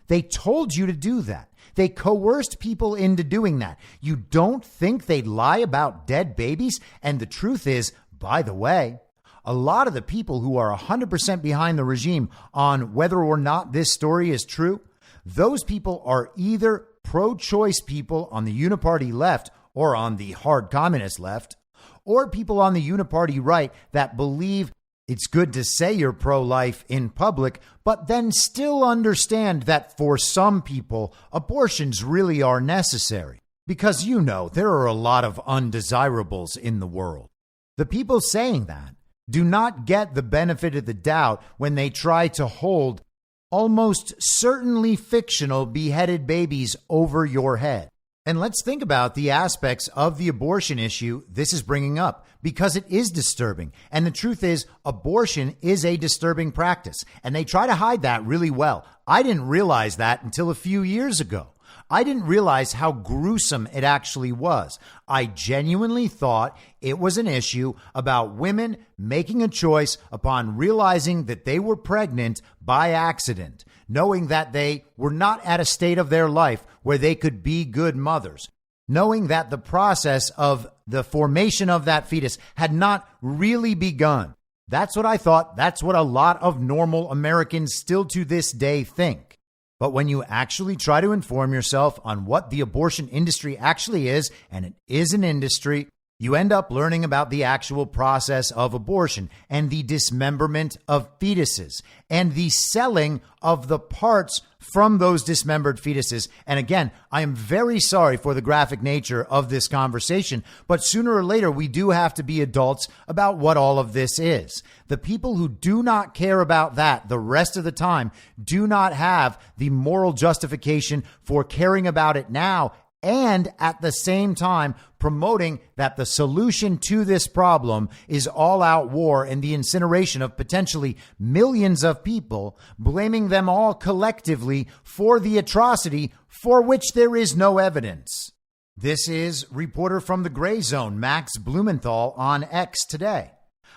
They told you to do that. They coerced people into doing that. You don't think they'd lie about dead babies? And the truth is, by the way, a lot of the people who are 100% behind the regime on whether or not this story is true, those people are either pro-choice people on the uniparty left or on the hard communist left, or people on the uniparty right that believe it's good to say you're pro-life in public, but then still understand that for some people, abortions really are necessary. Because there are a lot of undesirables in the world. The people saying that do not get the benefit of the doubt when they try to hold almost certainly fictional beheaded babies over your head. And let's think about the aspects of the abortion issue this is bringing up, because it is disturbing. And the truth is, abortion is a disturbing practice, and they try to hide that really well. I didn't realize that until a few years ago. I didn't realize how gruesome it actually was. I genuinely thought it was an issue about women making a choice upon realizing that they were pregnant by accident, knowing that they were not at a state of their life where they could be good mothers, knowing that the process of the formation of that fetus had not really begun. That's what I thought. That's what a lot of normal Americans still to this day think. But when you actually try to inform yourself on what the abortion industry actually is, and it is an industry, you end up learning about the actual process of abortion and the dismemberment of fetuses and the selling of the parts from those dismembered fetuses. And again, I am very sorry for the graphic nature of this conversation, but sooner or later, we do have to be adults about what all of this is. The people who do not care about that the rest of the time do not have the moral justification for caring about it now, and at the same time promoting that the solution to this problem is all-out war and the incineration of potentially millions of people, blaming them all collectively for the atrocity for which there is no evidence. This is reporter from the Gray Zone, Max Blumenthal, on X today.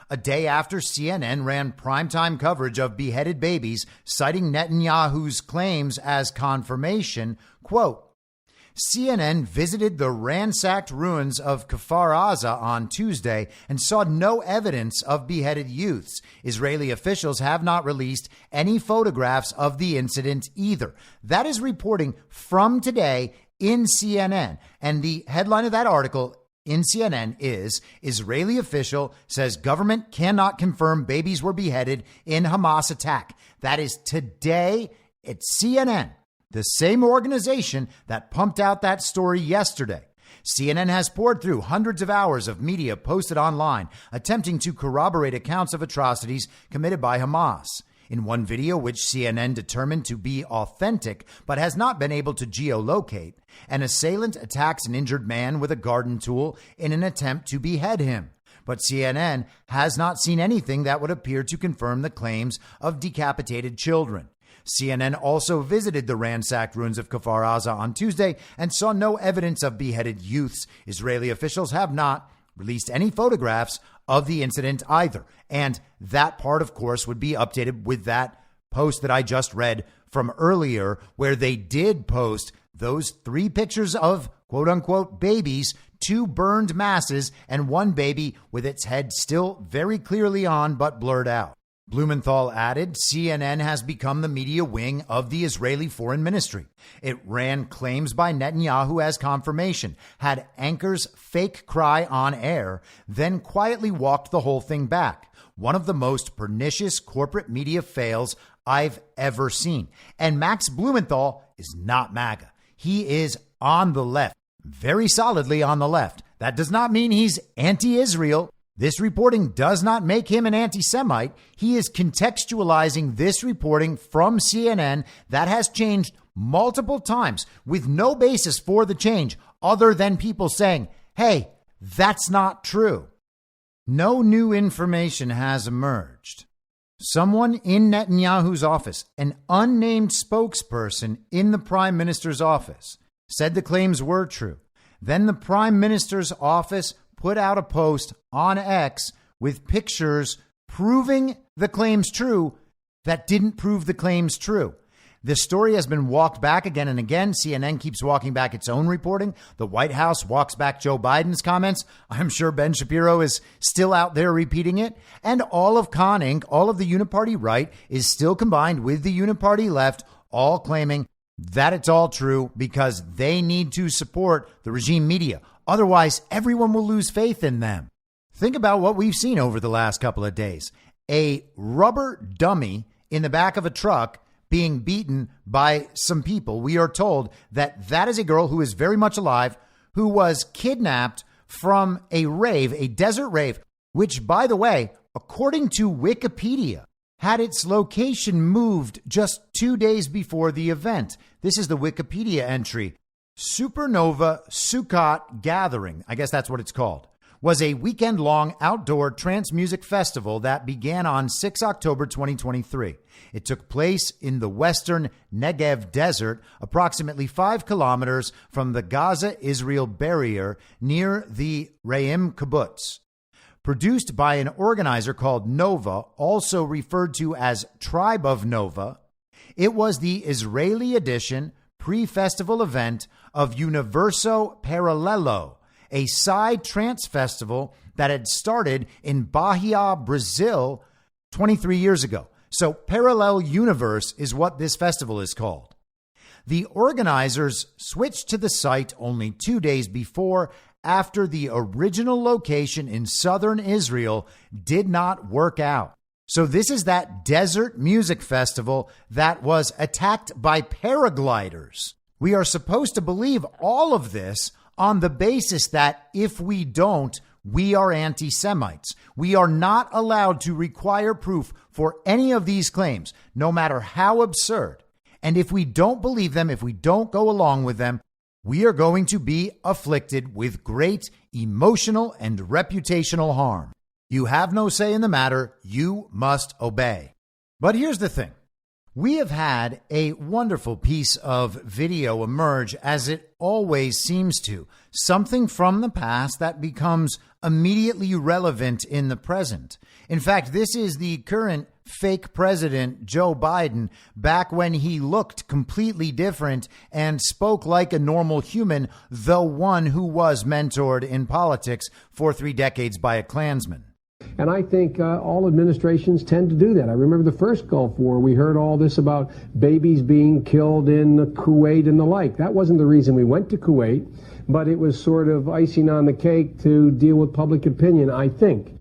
A day after CNN ran primetime coverage of beheaded babies, citing Netanyahu's claims as confirmation, quote, CNN visited the ransacked ruins of Kfar Aza on Tuesday and saw no evidence of beheaded youths. Israeli officials have not released any photographs of the incident either. That is reporting from today in CNN. And the headline of that article in CNN is, Israeli official says government cannot confirm babies were beheaded in Hamas attack. That is today at CNN. The same organization that pumped out that story yesterday. CNN has poured through hundreds of hours of media posted online, attempting to corroborate accounts of atrocities committed by Hamas. In one video, which CNN determined to be authentic but has not been able to geolocate, an assailant attacks an injured man with a garden tool in an attempt to behead him. But CNN has not seen anything that would appear to confirm the claims of decapitated children. CNN also visited the ransacked ruins of Kfar Aza on Tuesday and saw no evidence of beheaded youths. Israeli officials have not released any photographs of the incident either. And that part, of course, would be updated with that post that I just read from earlier, where they did post those 3 pictures of quote unquote babies, 2 burned masses, and 1 baby with its head still very clearly on but blurred out. Blumenthal added, CNN has become the media wing of the Israeli Foreign Ministry. It ran claims by Netanyahu as confirmation, had anchors fake cry on air, then quietly walked the whole thing back. One of the most pernicious corporate media fails I've ever seen. And Max Blumenthal is not MAGA. He is on the left, very solidly on the left. That does not mean he's anti-Israel. This reporting does not make him an anti-Semite. He is contextualizing this reporting from CNN that has changed multiple times with no basis for the change other than people saying, hey, that's not true. No new information has emerged. Someone in Netanyahu's office, an unnamed spokesperson in the prime minister's office, said the claims were true. Then the prime minister's office put out a post on X with pictures proving the claims true that didn't prove the claims true. This story has been walked back again and again. CNN keeps walking back its own reporting. The White House walks back Joe Biden's comments. I'm sure Ben Shapiro is still out there repeating it. And all of Con Inc., all of the uniparty right, is still combined with the uniparty left, all claiming that it's all true because they need to support the regime media. Otherwise, everyone will lose faith in them. Think about what we've seen over the last couple of days. A rubber dummy in the back of a truck being beaten by some people. We are told that that is a girl who is very much alive, who was kidnapped from a rave, a desert rave, which, by the way, according to Wikipedia, had its location moved just 2 days before the event. This is the Wikipedia entry. Supernova Sukkot Gathering, I guess that's what it's called, was a weekend-long outdoor trance music festival that began on 6 October 2023. It took place in the western Negev Desert, approximately 5 kilometers from the Gaza-Israel barrier near the Re'im Kibbutz. Produced by an organizer called Nova, also referred to as Tribe of Nova, it was the Israeli edition pre-festival event of Universo Paralelo, a side trance festival that had started in Bahia, Brazil, 23 years ago. So Parallel Universe is what this festival is called. The organizers switched to the site only 2 days before, after the original location in southern Israel did not work out. So this is that desert music festival that was attacked by paragliders. We are supposed to believe all of this on the basis that if we don't, we are anti-Semites. We are not allowed to require proof for any of these claims, no matter how absurd. And if we don't believe them, if we don't go along with them, we are going to be afflicted with great emotional and reputational harm. You have no say in the matter. You must obey. But here's the thing. We have had a wonderful piece of video emerge, as it always seems to. Something from the past that becomes immediately relevant in the present. In fact, this is the current fake president, Joe Biden, back when he looked completely different and spoke like a normal human, though one who was mentored in politics for 3 decades by a Klansman. And I think all administrations tend to do that. I remember the first Gulf War, we heard all this about babies being killed in Kuwait and the like. That wasn't the reason we went to Kuwait, but it was sort of icing on the cake to deal with public opinion, I think.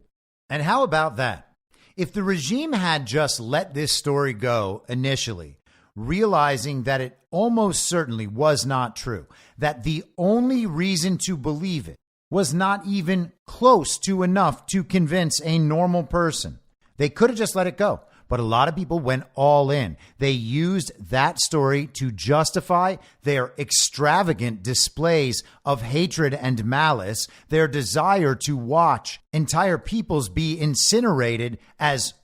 And how about that? If the regime had just let this story go initially, realizing that it almost certainly was not true, that the only reason to believe it was not even close to enough to convince a normal person, they could have just let it go. But a lot of people went all in. They used that story to justify their extravagant displays of hatred and malice, their desire to watch entire peoples be incinerated as,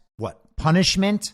punishment?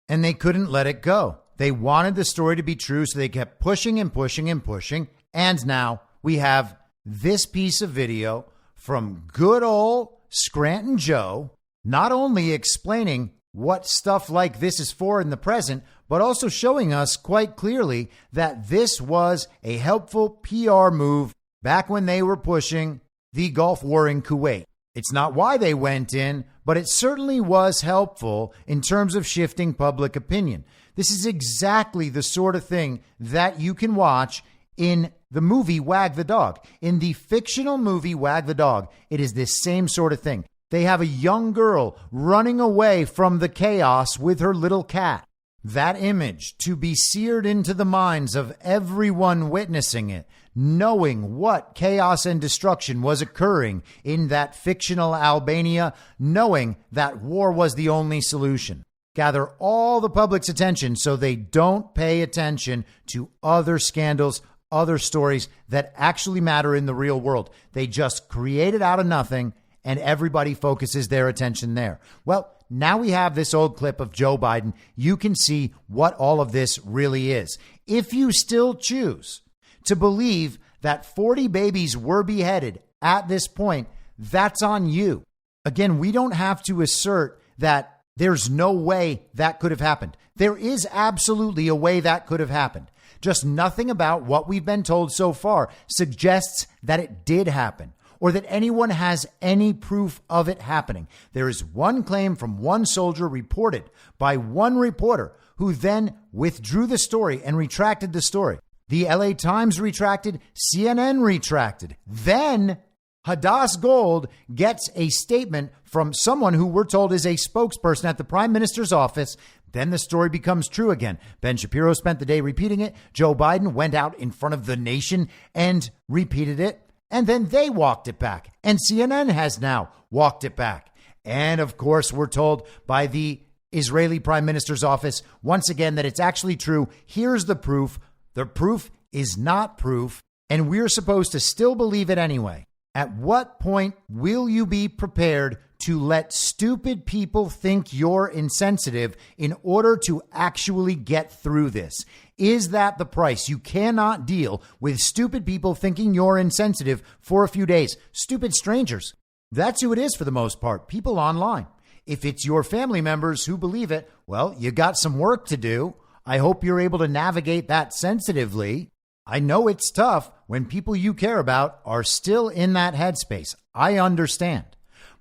And they couldn't let it go. They wanted the story to be true, so they kept pushing and pushing and pushing. And now we have this piece of video from good old Scranton Joe, not only explaining what stuff like this is for in the present, but also showing us quite clearly that this was a helpful PR move back when they were pushing the Gulf War in Kuwait. It's not why they went in, but it certainly was helpful in terms of shifting public opinion. This is exactly the sort of thing that you can watch in the movie Wag the Dog. In the fictional movie Wag the Dog, it is this same sort of thing. They have a young girl running away from the chaos with her little cat. That image to be seared into the minds of everyone witnessing it, knowing what chaos and destruction was occurring in that fictional Albania, knowing that war was the only solution. Gather all the public's attention so they don't pay attention to other scandals, other stories that actually matter in the real world. They just create it out of nothing, and everybody focuses their attention there. Well, now we have this old clip of Joe Biden. You can see what all of this really is. If you still choose to believe that 40 babies were beheaded at this point, that's on you. Again, we don't have to assert that there's no way that could have happened. There is absolutely a way that could have happened. Just nothing about what we've been told so far suggests that it did happen, or that anyone has any proof of it happening. There is one claim from one soldier reported by one reporter who then withdrew the story and retracted the story. The LA Times retracted, CNN retracted. Then Hadass Gold gets a statement from someone who we're told is a spokesperson at the Prime Minister's office. Then the story becomes true again. Ben Shapiro spent the day repeating it. Joe Biden went out in front of the nation and repeated it. And then they walked it back. And CNN has now walked it back. And of course, we're told by the Israeli Prime Minister's office once again that it's actually true. Here's the proof. The proof is not proof. And we're supposed to still believe it anyway. At what point will you be prepared to let stupid people think you're insensitive in order to actually get through this? Is that the price? You cannot deal with stupid people thinking you're insensitive for a few days. Stupid strangers. That's who it is for the most part. People online. If it's your family members who believe it, well, you got some work to do. I hope you're able to navigate that sensitively. I know it's tough when people you care about are still in that headspace. I understand.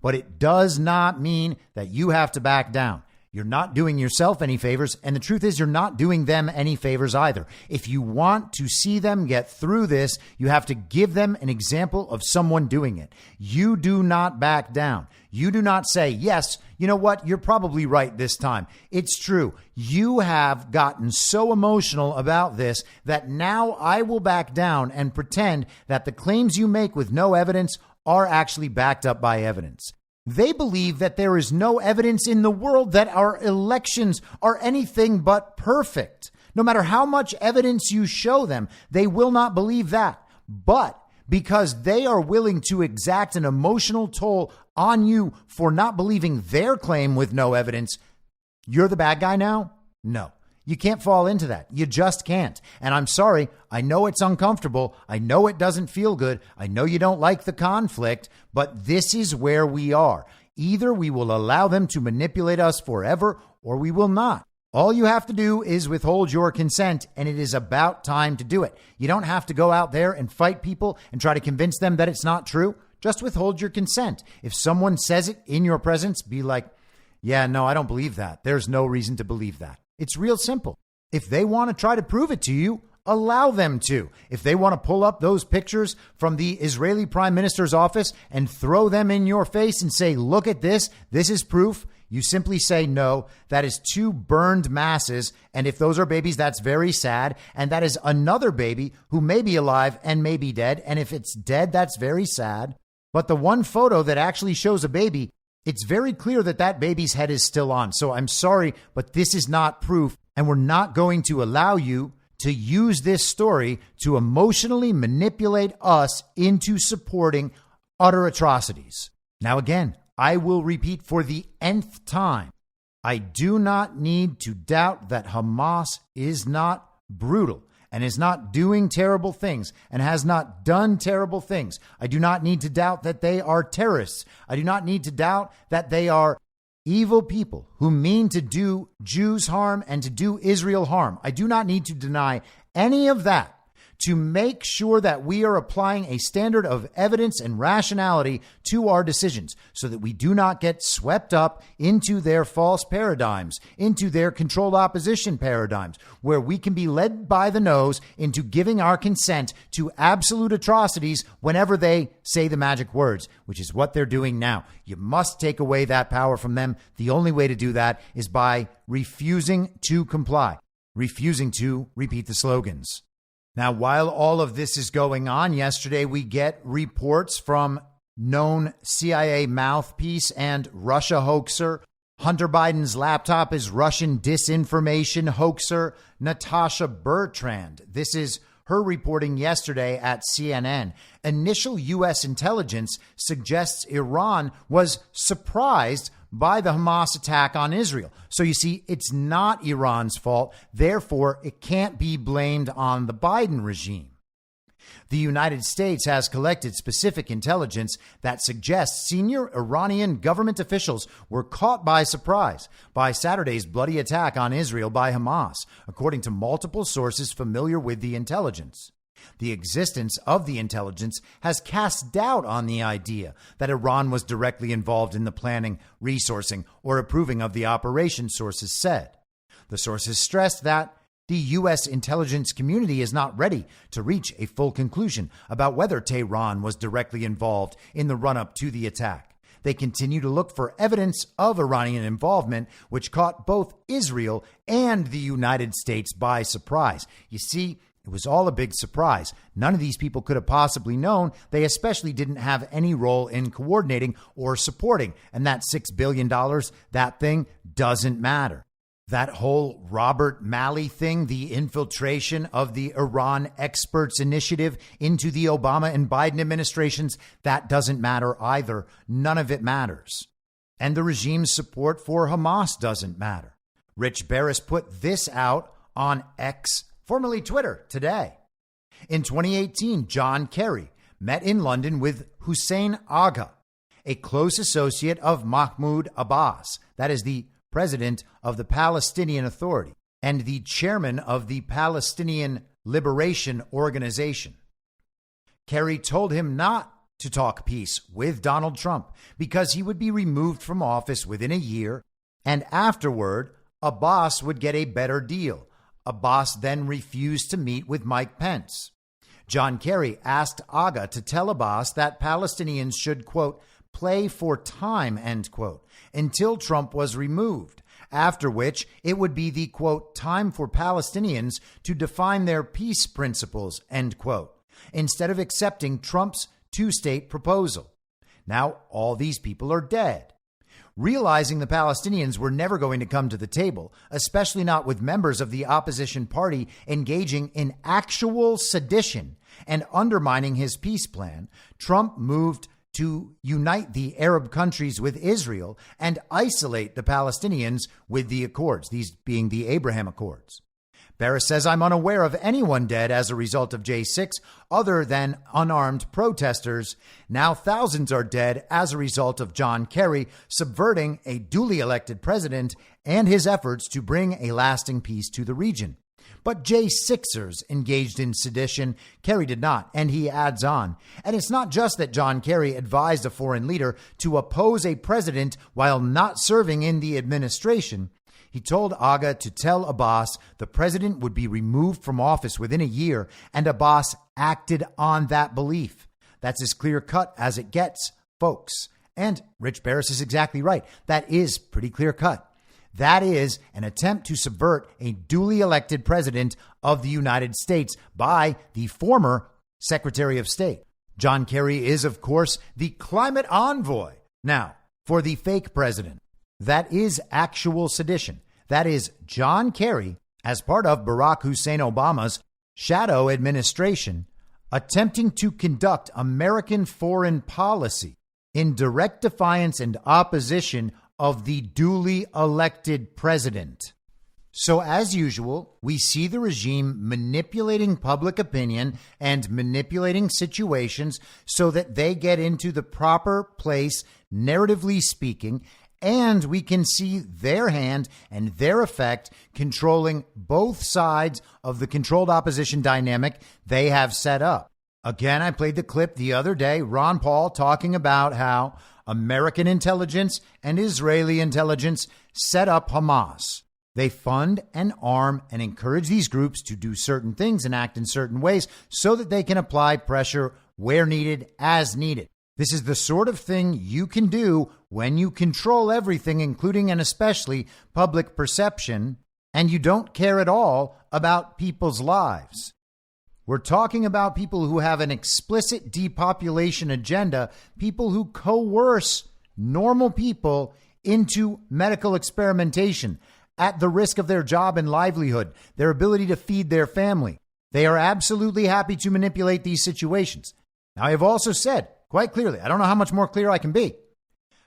But it does not mean that you have to back down. You're not doing yourself any favors. And the truth is, you're not doing them any favors either. If you want to see them get through this, you have to give them an example of someone doing it. You do not back down. You do not say, yes, you know what? You're probably right this time. It's true. You have gotten so emotional about this that now I will back down and pretend that the claims you make with no evidence are actually backed up by evidence. They believe that there is no evidence in the world that our elections are anything but perfect. No matter how much evidence you show them, they will not believe that. But because they are willing to exact an emotional toll on you for not believing their claim with no evidence, you're the bad guy now? No. You can't fall into that. You just can't. And I'm sorry. I know it's uncomfortable. I know it doesn't feel good. I know you don't like the conflict, but this is where we are. Either we will allow them to manipulate us forever or we will not. All you have to do is withhold your consent, and it is about time to do it. You don't have to go out there and fight people and try to convince them that it's not true. Just withhold your consent. If someone says it in your presence, be like, yeah, no, I don't believe that. There's no reason to believe that. It's real simple. If they want to try to prove it to you, allow them to. If they want to pull up those pictures from the Israeli prime minister's office and throw them in your face and say, look at this, this is proof, you simply say, no, that is two burned masses. And if those are babies, that's very sad. And that is another baby who may be alive and may be dead. And if it's dead, that's very sad. But the one photo that actually shows a baby, it's very clear that that baby's head is still on. So I'm sorry, but this is not proof. And we're not going to allow you to use this story to emotionally manipulate us into supporting utter atrocities. Now, again, I will repeat for the nth time. I do not need to doubt that Hamas is not brutal and is not doing terrible things and has not done terrible things. I do not need to doubt that they are terrorists. I do not need to doubt that they are evil people who mean to do Jews harm and to do Israel harm. I do not need to deny any of that to make sure that we are applying a standard of evidence and rationality to our decisions so that we do not get swept up into their false paradigms, into their controlled opposition paradigms, where we can be led by the nose into giving our consent to absolute atrocities whenever they say the magic words, which is what they're doing now. You must take away that power from them. The only way to do that is by refusing to comply, refusing to repeat the slogans. Now, while all of this is going on, yesterday we get reports from known CIA mouthpiece and Russia hoaxer. Hunter Biden's laptop is Russian disinformation hoaxer Natasha Bertrand. This is her reporting yesterday at CNN. Initial U.S. intelligence suggests Iran was surprised by the Hamas attack on Israel. So you see, it's not Iran's fault. Therefore, it can't be blamed on the Biden regime. The United States has collected specific intelligence that suggests senior Iranian government officials were caught by surprise by Saturday's bloody attack on Israel by Hamas, according to multiple sources familiar with the intelligence. The existence of the intelligence has cast doubt on the idea that Iran was directly involved in the planning, resourcing, or approving of the operation, sources said. The sources stressed that the U.S. intelligence community is not ready to reach a full conclusion about whether Tehran was directly involved in the run-up to the attack. They continue to look for evidence of Iranian involvement, which caught both Israel and the United States by surprise. You see, it was all a big surprise. None of these people could have possibly known. They especially didn't have any role in coordinating or supporting. And that $6 billion, that thing doesn't matter. That whole Robert Malley thing, the infiltration of the Iran experts initiative into the Obama and Biden administrations, that doesn't matter either. None of it matters. And the regime's support for Hamas doesn't matter. Rich Barris put this out on X, formerly Twitter, today. In 2018, John Kerry met in London with Hussein Agha, a close associate of Mahmoud Abbas, that is the president of the Palestinian Authority and the chairman of the Palestinian Liberation Organization. Kerry told him not to talk peace with Donald Trump because he would be removed from office within a year And afterward, Abbas would get a better deal. Abbas then refused to meet with Mike Pence. John Kerry asked Aga to tell Abbas that Palestinians should, quote, play for time, end quote, until Trump was removed, after which it would be the, quote, time for Palestinians to define their peace principles, end quote, instead of accepting Trump's two-state proposal. Now, all these people are dead. Realizing the Palestinians were never going to come to the table, especially not with members of the opposition party engaging in actual sedition and undermining his peace plan, Trump moved to unite the Arab countries with Israel and isolate the Palestinians with the Accords, these being the Abraham Accords. Barris says, I'm unaware of anyone dead as a result of J6 other than unarmed protesters. Now thousands are dead as a result of John Kerry subverting a duly elected president and his efforts to bring a lasting peace to the region. But J6ers engaged in sedition. Kerry did not, and he adds on. And it's not just that John Kerry advised a foreign leader to oppose a president while not serving in the administration. He told Aga to tell Abbas the president would be removed from office within a year, and Abbas acted on that belief. That's as clear cut as it gets, folks. And Rich Barris is exactly right. That is pretty clear cut. That is an attempt to subvert a duly elected president of the United States by the former Secretary of State. John Kerry is, of course, the climate envoy. Now, for the fake president. That is actual sedition. That is John Kerry, as part of Barack Hussein Obama's shadow administration, attempting to conduct American foreign policy in direct defiance and opposition of the duly elected president. So, as usual, we see the regime manipulating public opinion and manipulating situations so that they get into the proper place, narratively speaking, and we can see their hand and their effect controlling both sides of the controlled opposition dynamic they have set up. Again, I played the clip the other day, Ron Paul talking about how American intelligence and Israeli intelligence set up Hamas. They fund and arm and encourage these groups to do certain things and act in certain ways so that they can apply pressure where needed, as needed. This is the sort of thing you can do when you control everything, including and especially public perception, and you don't care at all about people's lives. We're talking about people who have an explicit depopulation agenda, people who coerce normal people into medical experimentation at the risk of their job and livelihood, their ability to feed their family. They are absolutely happy to manipulate these situations. Now, I have also said quite clearly, I don't know how much more clear I can be,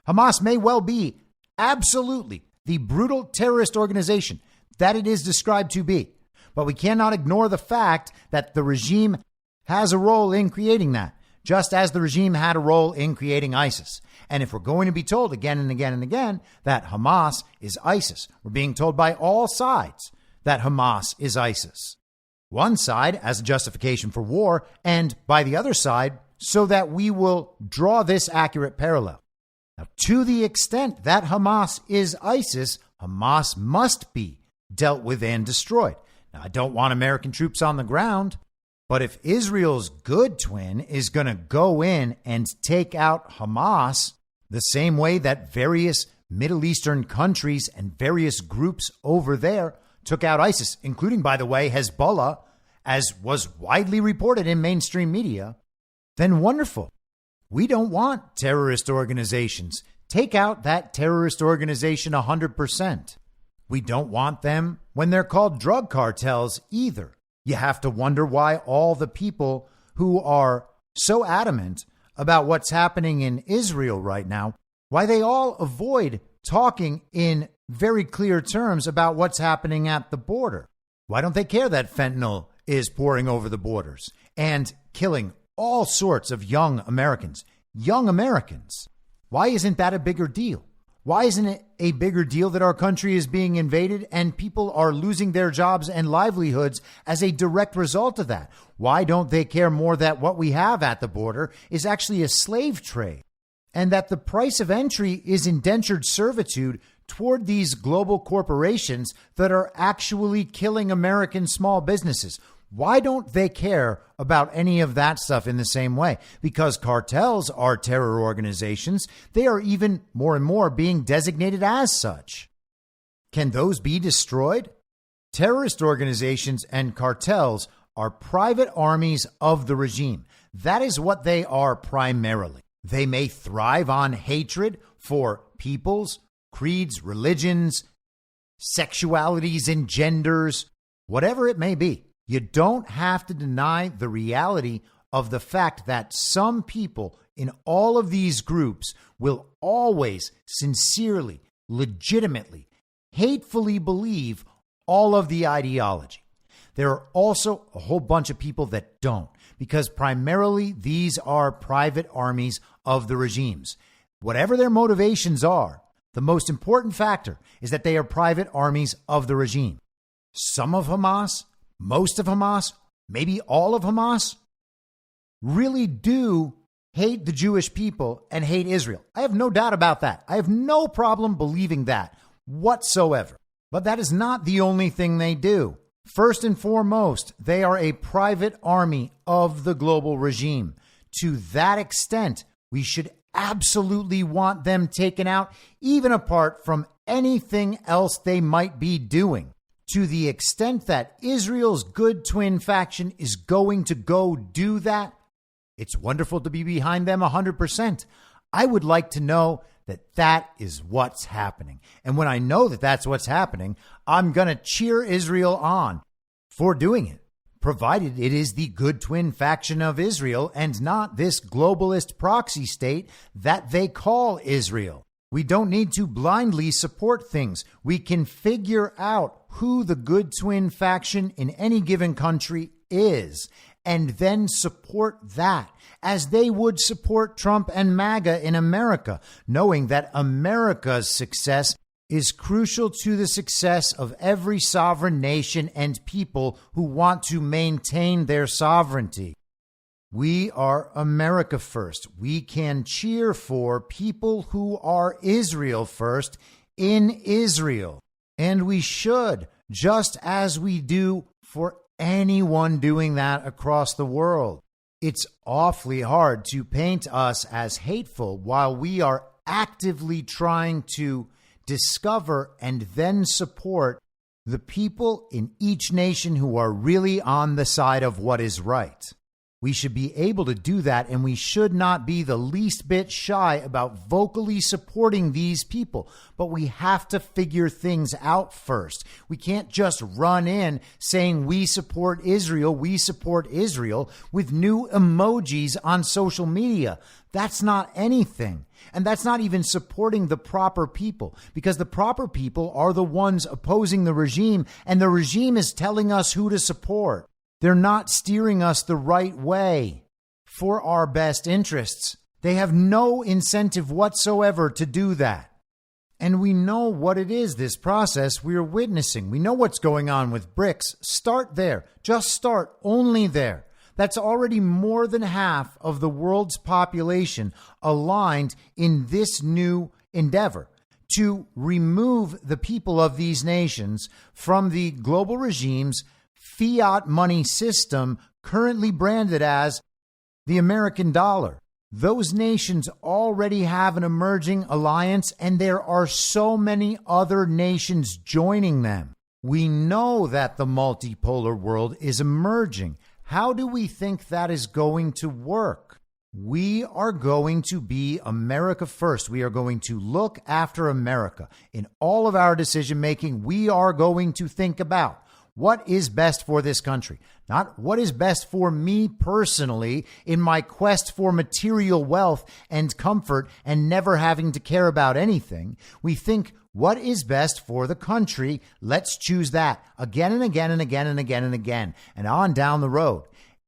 Hamas may well be absolutely the brutal terrorist organization that it is described to be. But we cannot ignore the fact that the regime has a role in creating that, just as the regime had a role in creating ISIS. And if we're going to be told again and again and again that Hamas is ISIS, we're being told by all sides that Hamas is ISIS. One side as a justification for war, and by the other side so that we will draw this accurate parallel. Now, to the extent that Hamas is ISIS, Hamas must be dealt with and destroyed. Now, I don't want American troops on the ground, but if Israel's good twin is going to go in and take out Hamas the same way that various Middle Eastern countries and various groups over there took out ISIS, including, by the way, Hezbollah, as was widely reported in mainstream media, then wonderful. We don't want terrorist organizations. Take out that terrorist organization 100%. We don't want them when they're called drug cartels either. You have to wonder why all the people who are so adamant about what's happening in Israel right now, why they all avoid talking in very clear terms about what's happening at the border. Why don't they care that fentanyl is pouring over the borders and killing all sorts of young Americans? Young Americans. Why isn't that a bigger deal? Why isn't it a bigger deal that our country is being invaded and people are losing their jobs and livelihoods as a direct result of that? Why don't they care more that what we have at the border is actually a slave trade and that the price of entry is indentured servitude toward these global corporations that are actually killing American small businesses. Why don't they care about any of that stuff in the same way? Because cartels are terror organizations. They are even more and more being designated as such. Can those be destroyed? Terrorist organizations and cartels are private armies of the regime. That is what they are primarily. They may thrive on hatred for peoples, creeds, religions, sexualities, and genders, whatever it may be. You don't have to deny the reality of the fact that some people in all of these groups will always sincerely, legitimately, hatefully believe all of the ideology. There are also a whole bunch of people that don't, because primarily these are private armies of the regimes. Whatever their motivations are, the most important factor is that they are private armies of the regime. Some of Hamas, most of Hamas, maybe all of Hamas, really do hate the Jewish people and hate Israel. I have no doubt about that. I have no problem believing that whatsoever. But that is not the only thing they do. First and foremost, they are a private army of the global regime. To that extent, we should absolutely want them taken out, even apart from anything else they might be doing. To the extent that Israel's good twin faction is going to go do that, it's wonderful to be behind them 100%. I would like to know that that is what's happening. And when I know that that's what's happening, I'm going to cheer Israel on for doing it, provided it is the good twin faction of Israel and not this globalist proxy state that they call Israel. We don't need to blindly support things. We can figure out who the good twin faction in any given country is, and then support that as they would support Trump and MAGA in America, knowing that America's success is crucial to the success of every sovereign nation and people who want to maintain their sovereignty. We are America first. We can cheer for people who are Israel first in Israel. And we should, just as we do for anyone doing that across the world. It's awfully hard to paint us as hateful while we are actively trying to discover and then support the people in each nation who are really on the side of what is right. We should be able to do that, and we should not be the least bit shy about vocally supporting these people. But we have to figure things out first. We can't just run in saying we support Israel with new emojis on social media. That's not anything. And that's not even supporting the proper people, because the proper people are the ones opposing the regime, and the regime is telling us who to support. They're not steering us the right way for our best interests. They have no incentive whatsoever to do that. And we know what it is, this process we are witnessing. We know what's going on with BRICS. Start there. Just start only there. That's already more than half of the world's population aligned in this new endeavor to remove the people of these nations from the global regime's fiat money system currently branded as the American dollar. Those nations already have an emerging alliance, and there are so many other nations joining them. We know that the multipolar world is emerging. How do we think that is going to work? We are going to be America first. We are going to look after America. In all of our decision making, we are going to think about what is best for this country, not what is best for me personally in my quest for material wealth and comfort and never having to care about anything. We think, what is best for the country? Let's choose that again and again and again and again and again and on down the road.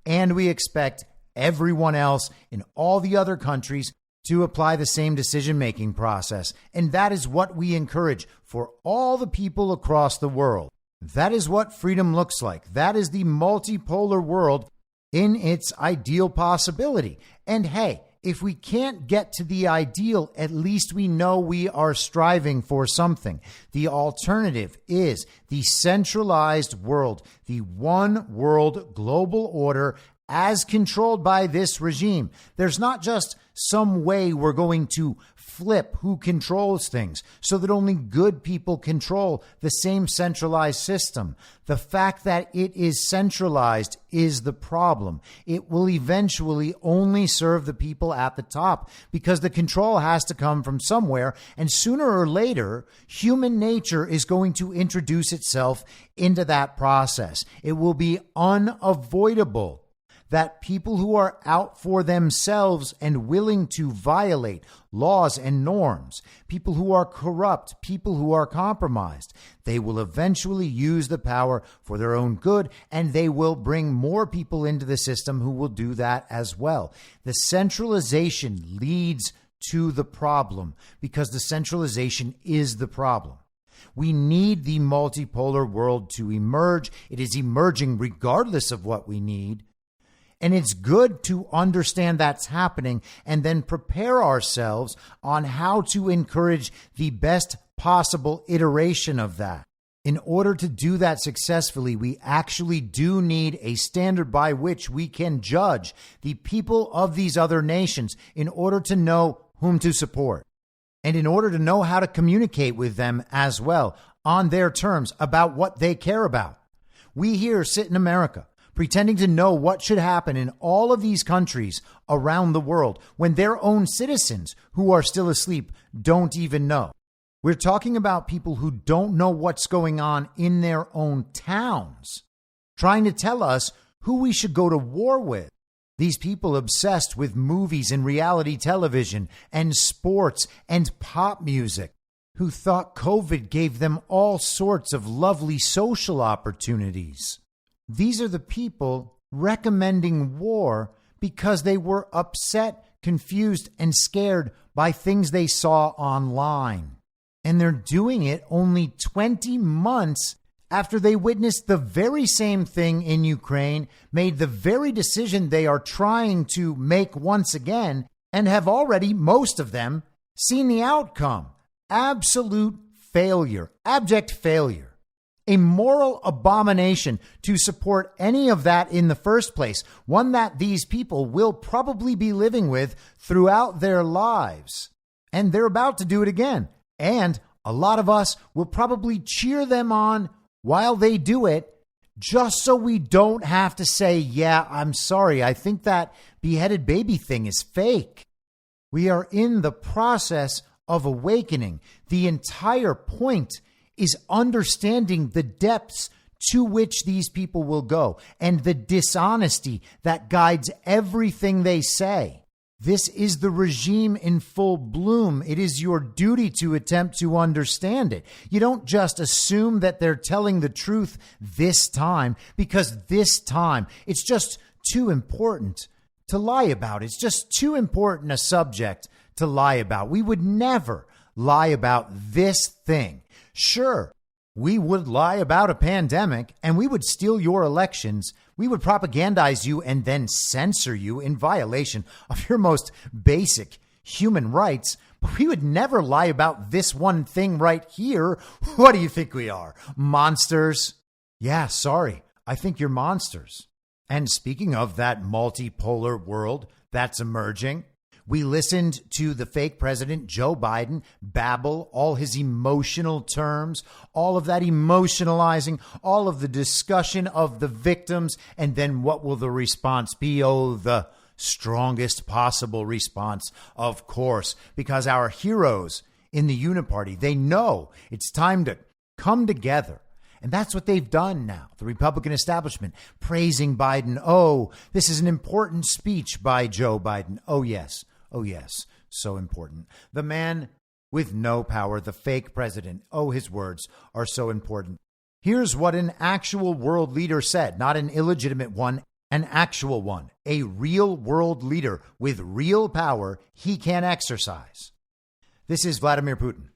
And we expect everyone else in all the other countries to apply the same decision-making process. And that is what we encourage for all the people across the world. That is what freedom looks like. That is the multipolar world in its ideal possibility. And hey, if we can't get to the ideal, at least we know we are striving for something. The alternative is the centralized world, the one world global order as controlled by this regime. There's not just some way we're going to flip who controls things so that only good people control the same centralized system. The fact that it is centralized is the problem. It will eventually only serve the people at the top because the control has to come from somewhere. And sooner or later, human nature is going to introduce itself into that process. It will be unavoidable that people who are out for themselves and willing to violate laws and norms, people who are corrupt, people who are compromised, they will eventually use the power for their own good, and they will bring more people into the system who will do that as well. The centralization leads to the problem because the centralization is the problem. We need the multipolar world to emerge. It is emerging regardless of what we need. And it's good to understand that's happening and then prepare ourselves on how to encourage the best possible iteration of that. In order to do that successfully, we actually do need a standard by which we can judge the people of these other nations in order to know whom to support and in order to know how to communicate with them as well on their terms about what they care about. We here sit in America pretending to know what should happen in all of these countries around the world when their own citizens who are still asleep don't even know. We're talking about people who don't know what's going on in their own towns, trying to tell us who we should go to war with. These people obsessed with movies and reality television and sports and pop music, who thought COVID gave them all sorts of lovely social opportunities. These are the people recommending war because they were upset, confused, and scared by things they saw online. And they're doing it only 20 months after they witnessed the very same thing in Ukraine, made the very decision they are trying to make once again, and have already, most of them, seen the outcome. Absolute failure, abject failure. A moral abomination to support any of that in the first place, one that these people will probably be living with throughout their lives. And they're about to do it again. And a lot of us will probably cheer them on while they do it, just so we don't have to say, yeah, I'm sorry, I think that beheaded baby thing is fake. We are in the process of awakening. The entire point is understanding the depths to which these people will go and the dishonesty that guides everything they say. This is the regime in full bloom. It is your duty to attempt to understand it. You don't just assume that they're telling the truth this time because this time it's just too important to lie about. It's just too important a subject to lie about. We would never lie about this thing. Sure, we would lie about a pandemic and we would steal your elections. We would propagandize you and then censor you in violation of your most basic human rights. But we would never lie about this one thing right here. What do you think we are? Monsters? Yeah, sorry. I think you're monsters. And speaking of that multipolar world that's emerging, we listened to the fake president, Joe Biden, babble all his emotional terms, all of that emotionalizing, all of the discussion of the victims. And then what will the response be? Oh, the strongest possible response, of course, because our heroes in the Uniparty, they know it's time to come together. And that's what they've done now. The Republican establishment praising Biden. Oh, this is an important speech by Joe Biden. Oh, yes. Oh, yes, so important. The man with no power, the fake president. Oh, his words are so important. Here's what an actual world leader said, not an illegitimate one, an actual one, a real world leader with real power he can exercise. This is Vladimir Putin.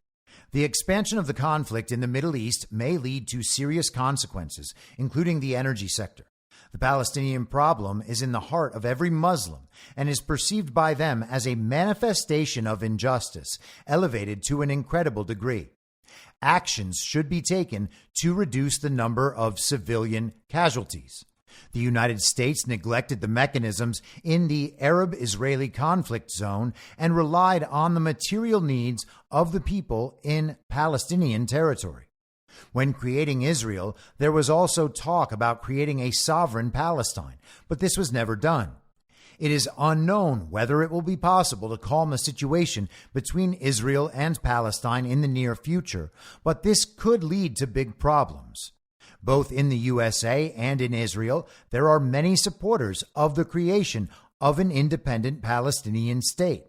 The expansion of the conflict in the Middle East may lead to serious consequences, including the energy sector. The Palestinian problem is in the heart of every Muslim and is perceived by them as a manifestation of injustice, elevated to an incredible degree. Actions should be taken to reduce the number of civilian casualties. The United States neglected the mechanisms in the Arab-Israeli conflict zone and relied on the material needs of the people in Palestinian territory. When creating Israel, there was also talk about creating a sovereign Palestine, but this was never done. It is unknown whether it will be possible to calm the situation between Israel and Palestine in the near future, but this could lead to big problems. Both in the USA and in Israel, there are many supporters of the creation of an independent Palestinian state,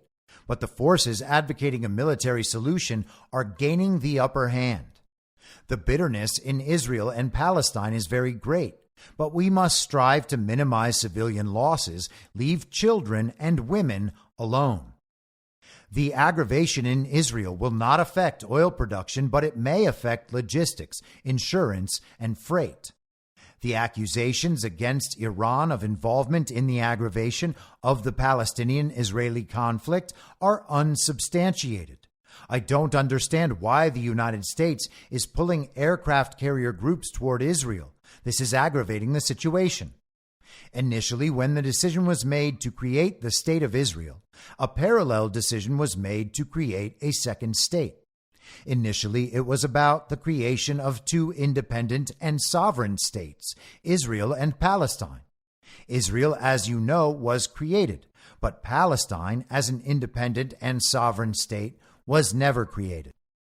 but the forces advocating a military solution are gaining the upper hand. The bitterness in Israel and Palestine is very great, but we must strive to minimize civilian losses, leave children and women alone. The aggravation in Israel will not affect oil production, but it may affect logistics, insurance, and freight. The accusations against Iran of involvement in the aggravation of the Palestinian-Israeli conflict are unsubstantiated. I don't understand why the United States is pulling aircraft carrier groups toward Israel. This is aggravating the situation. Initially, when the decision was made to create the State of Israel, a parallel decision was made to create a second state. Initially, it was about the creation of two independent and sovereign states, Israel and Palestine. Israel, as you know, was created, but Palestine, as an independent and sovereign state, was never created.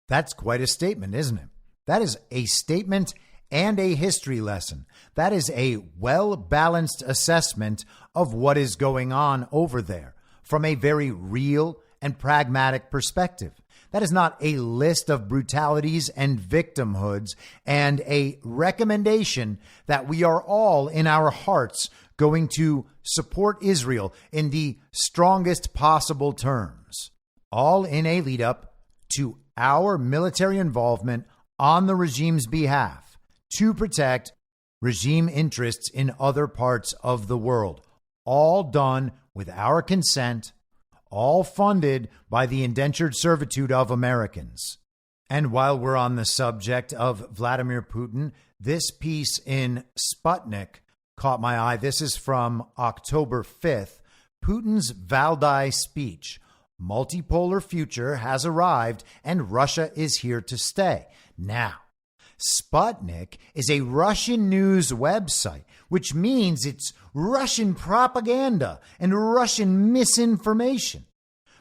That's quite a statement, isn't it? That is a statement and a history lesson. That is a well-balanced assessment of what is going on over there from a very real and pragmatic perspective. That is not a list of brutalities and victimhoods and a recommendation that we are all in our hearts going to support Israel in the strongest possible terms, all in a lead up to our military involvement on the regime's behalf to protect regime interests in other parts of the world, all done with our consent, all funded by the indentured servitude of Americans. And while we're on the subject of Vladimir Putin, this piece in Sputnik caught my eye. This is from October 5th. Putin's Valdai speech. Multipolar future has arrived and Russia is here to stay. Now, Sputnik is a Russian news website, which means it's Russian propaganda and Russian misinformation.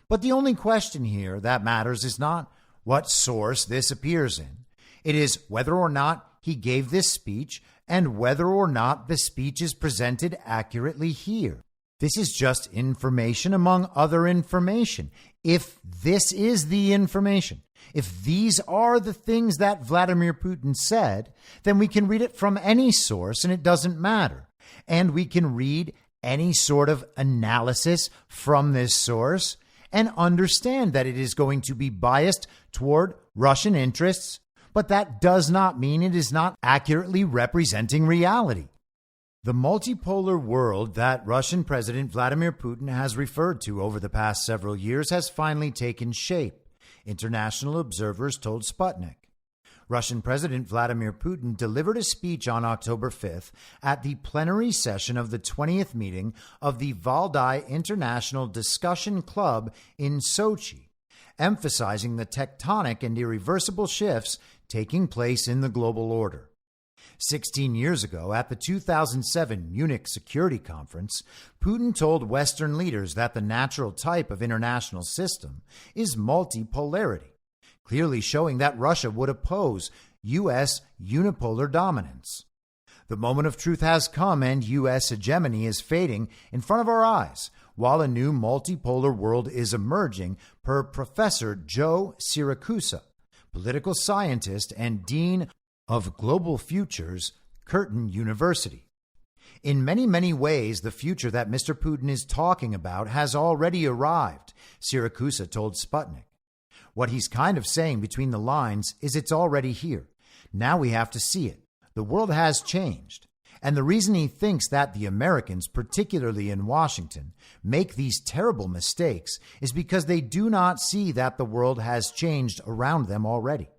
But the only question here that matters is not what source this appears in. It is whether or not he gave this speech and whether or not the speech is presented accurately here. This is just information among other information. If this is the information, if these are the things that Vladimir Putin said, then we can read it from any source and it doesn't matter. And we can read any sort of analysis from this source and understand that it is going to be biased toward Russian interests, but that does not mean it is not accurately representing reality. The multipolar world that Russian President Vladimir Putin has referred to over the past several years has finally taken shape, international observers told Sputnik. Russian President Vladimir Putin delivered a speech on October 5th at the plenary session of the 20th meeting of the Valdai International Discussion Club in Sochi, emphasizing the tectonic and irreversible shifts taking place in the global order. 16 years ago, at the 2007 Munich Security Conference, Putin told Western leaders that the natural type of international system is multipolarity, clearly showing that Russia would oppose U.S. unipolar dominance. The moment of truth has come and U.S. hegemony is fading in front of our eyes, while a new multipolar world is emerging, per Professor Joe Siracusa, political scientist and dean of Global Futures, Curtin University. In many, many ways, the future that Mr. Putin is talking about has already arrived, Siracusa told Sputnik. What he's kind of saying between the lines is it's already here. Now we have to see it. The world has changed. And the reason he thinks that the Americans, particularly in Washington, make these terrible mistakes is because they do not see that the world has changed around them already.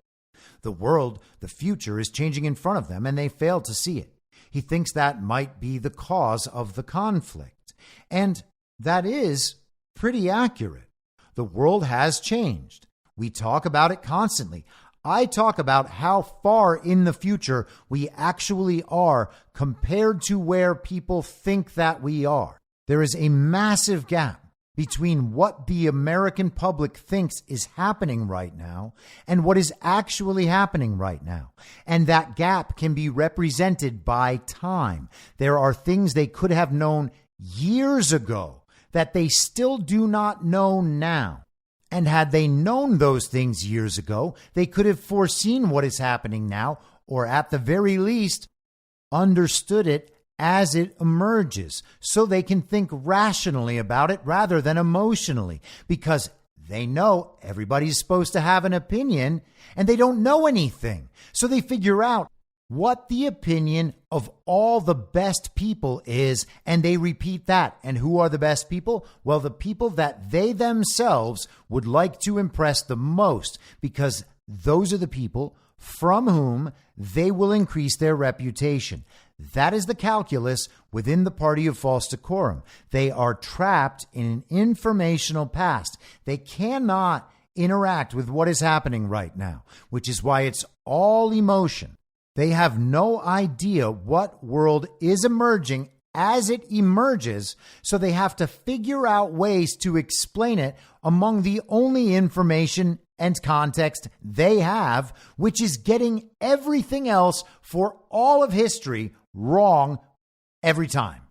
The world, the future, is changing in front of them, and they fail to see it. He thinks that might be the cause of the conflict. And that is pretty accurate. The world has changed. We talk about it constantly. I talk about how far in the future we actually are compared to where people think that we are. There is a massive gap between what the American public thinks is happening right now and what is actually happening right now. And that gap can be represented by time. There are things they could have known years ago that they still do not know now. And had they known those things years ago, they could have foreseen what is happening now, or at the very least, understood it as it emerges, so they can think rationally about it rather than emotionally, because they know everybody's supposed to have an opinion and they don't know anything. So they figure out what the opinion of all the best people is, and they repeat that. And who are the best people? Well, the people that they themselves would like to impress the most, because those are the people from whom they will increase their reputation. That is the calculus within the party of false decorum. They are trapped in an informational past. They cannot interact with what is happening right now, which is why it's all emotion. They have no idea what world is emerging as it emerges, so they have to figure out ways to explain it among the only information and context they have, which is getting everything else for all of history wrong every time.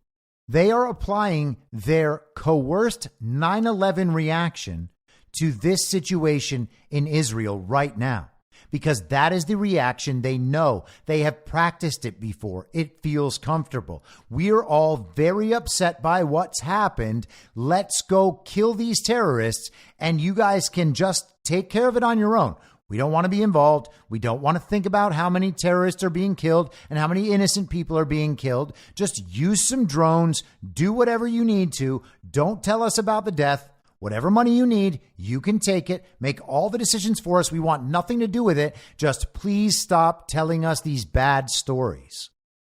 They are applying their coerced 9/11 reaction to this situation in Israel right now, because that is the reaction they know. They have practiced it before. It feels comfortable. We're all very upset by what's happened. Let's go kill these terrorists, and you guys can just take care of it on your own. We don't want to be involved. We don't want to think about how many terrorists are being killed and how many innocent people are being killed. Just use some drones. Do whatever you need to. Don't tell us about the death. Whatever money you need, you can take it. Make all the decisions for us. We want nothing to do with it. Just please stop telling us these bad stories.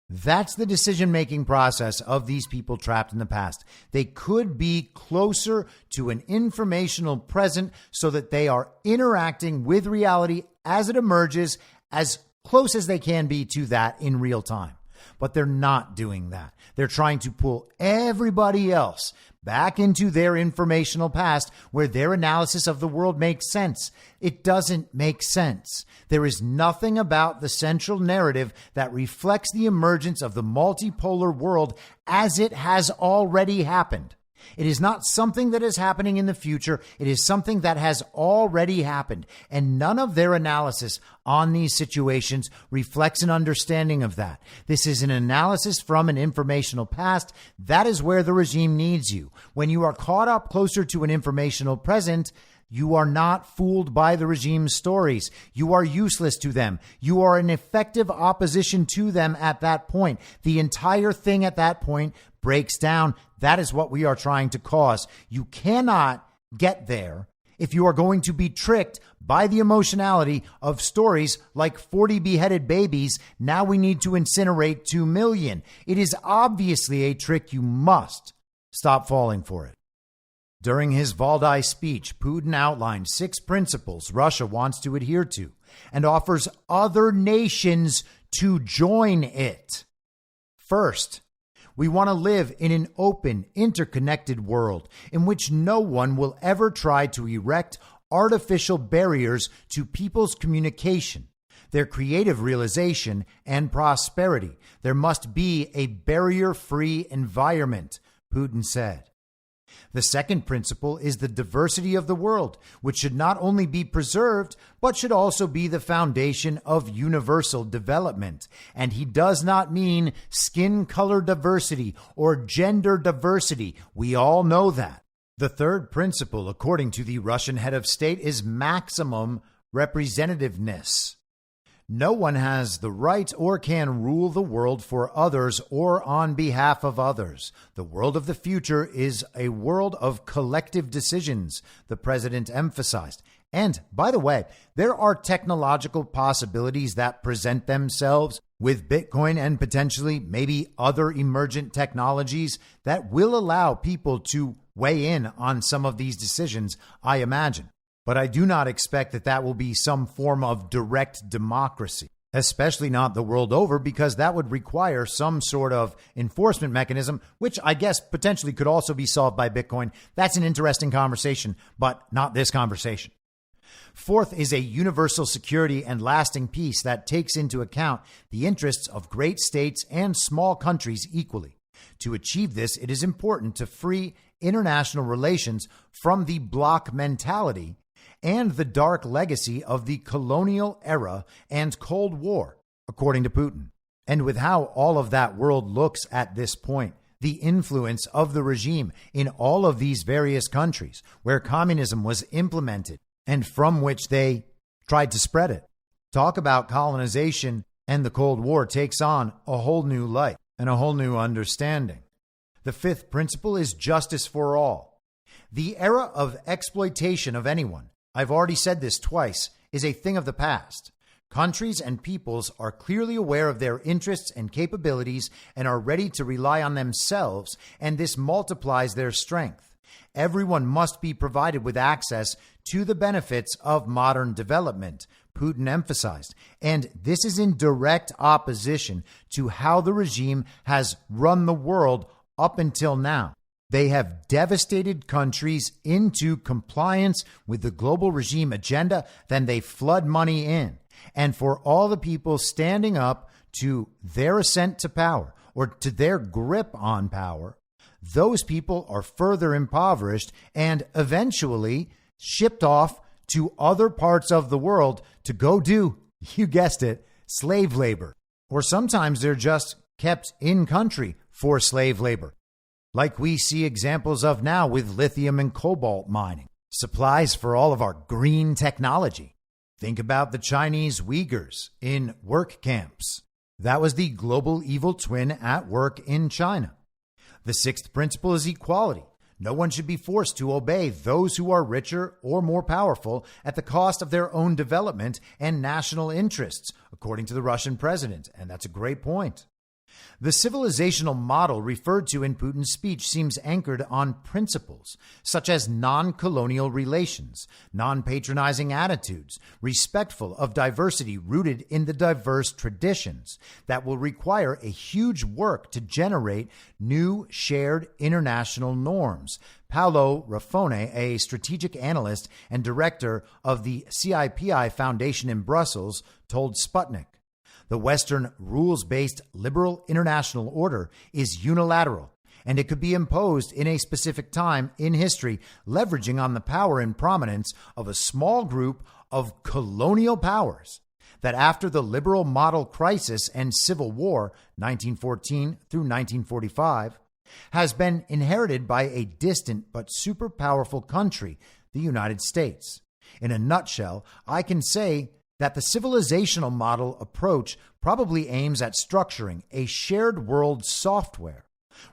That's the decision-making process of these people trapped in the past. They could be closer to an informational present so that they are interacting with reality as it emerges, as close as they can be to that in real time. But they're not doing that. They're trying to pull everybody else back into their informational past where their analysis of the world makes sense. It doesn't make sense. There is nothing about the central narrative that reflects the emergence of the multipolar world as it has already happened. It is not something that is happening in the future. It is something that has already happened. And none of their analysis on these situations reflects an understanding of that. This is an analysis from an informational past. That is where the regime needs you. When you are caught up closer to an informational present, you are not fooled by the regime's stories. You are useless to them. You are an effective opposition to them at that point. The entire thing at that point breaks down. That is what we are trying to cause. You cannot get there if you are going to be tricked by the emotionality of stories like 40 beheaded babies. Now we need to incinerate 2 million. It is obviously a trick. You must stop falling for it. During his Valdai speech, Putin outlined 6 principles Russia wants to adhere to and offers other nations to join it. First, we want to live in an open, interconnected world in which no one will ever try to erect artificial barriers to people's communication, their creative realization, and prosperity. There must be a barrier-free environment, Putin said. The second principle is the diversity of the world, which should not only be preserved, but should also be the foundation of universal development. And he does not mean skin color diversity or gender diversity. We all know that. The third principle, according to the Russian head of state, is maximum representativeness. No one has the right or can rule the world for others or on behalf of others. The world of the future is a world of collective decisions, the president emphasized. And by the way, there are technological possibilities that present themselves with Bitcoin and potentially maybe other emergent technologies that will allow people to weigh in on some of these decisions, I imagine. But I do not expect that that will be some form of direct democracy, especially not the world over, because that would require some sort of enforcement mechanism, which I guess potentially could also be solved by Bitcoin. That's an interesting conversation, but not this conversation. Fourth is a universal security and lasting peace that takes into account the interests of great states and small countries equally. To achieve this, it is important to free international relations from the bloc mentality and the dark legacy of the colonial era and Cold War, according to Putin. And with how all of that world looks at this point, the influence of the regime in all of these various countries where communism was implemented and from which they tried to spread it. Talk about colonization, and the Cold War takes on a whole new light and a whole new understanding. The fifth principle is justice for all. The era of exploitation of anyone, I've already said this twice, is a thing of the past. Countries and peoples are clearly aware of their interests and capabilities and are ready to rely on themselves, and this multiplies their strength. Everyone must be provided with access to the benefits of modern development, Putin emphasized, and this is in direct opposition to how the regime has run the world up until now. They have devastated countries into compliance with the global regime agenda, then they flood money in. And for all the people standing up to their ascent to power or to their grip on power, those people are further impoverished and eventually shipped off to other parts of the world to go do, you guessed it, slave labor. Or sometimes they're just kept in country for slave labor, like we see examples of now with lithium and cobalt mining, supplies for all of our green technology. Think about the Chinese Uyghurs in work camps. That was the global evil twin at work in China. The sixth principle is equality. No one should be forced to obey those who are richer or more powerful at the cost of their own development and national interests, according to the Russian president. And that's a great point. The civilizational model referred to in Putin's speech seems anchored on principles such as non-colonial relations, non-patronizing attitudes, respectful of diversity rooted in the diverse traditions that will require a huge work to generate new shared international norms. Paolo Raffone, a strategic analyst and director of the CIPI Foundation in Brussels, told Sputnik. The Western rules-based liberal international order is unilateral, and it could be imposed in a specific time in history, leveraging on the power and prominence of a small group of colonial powers that after the liberal model crisis and civil war, 1914 through 1945, has been inherited by a distant but super powerful country, the United States. In a nutshell, I can say that the civilizational model approach probably aims at structuring a shared world software,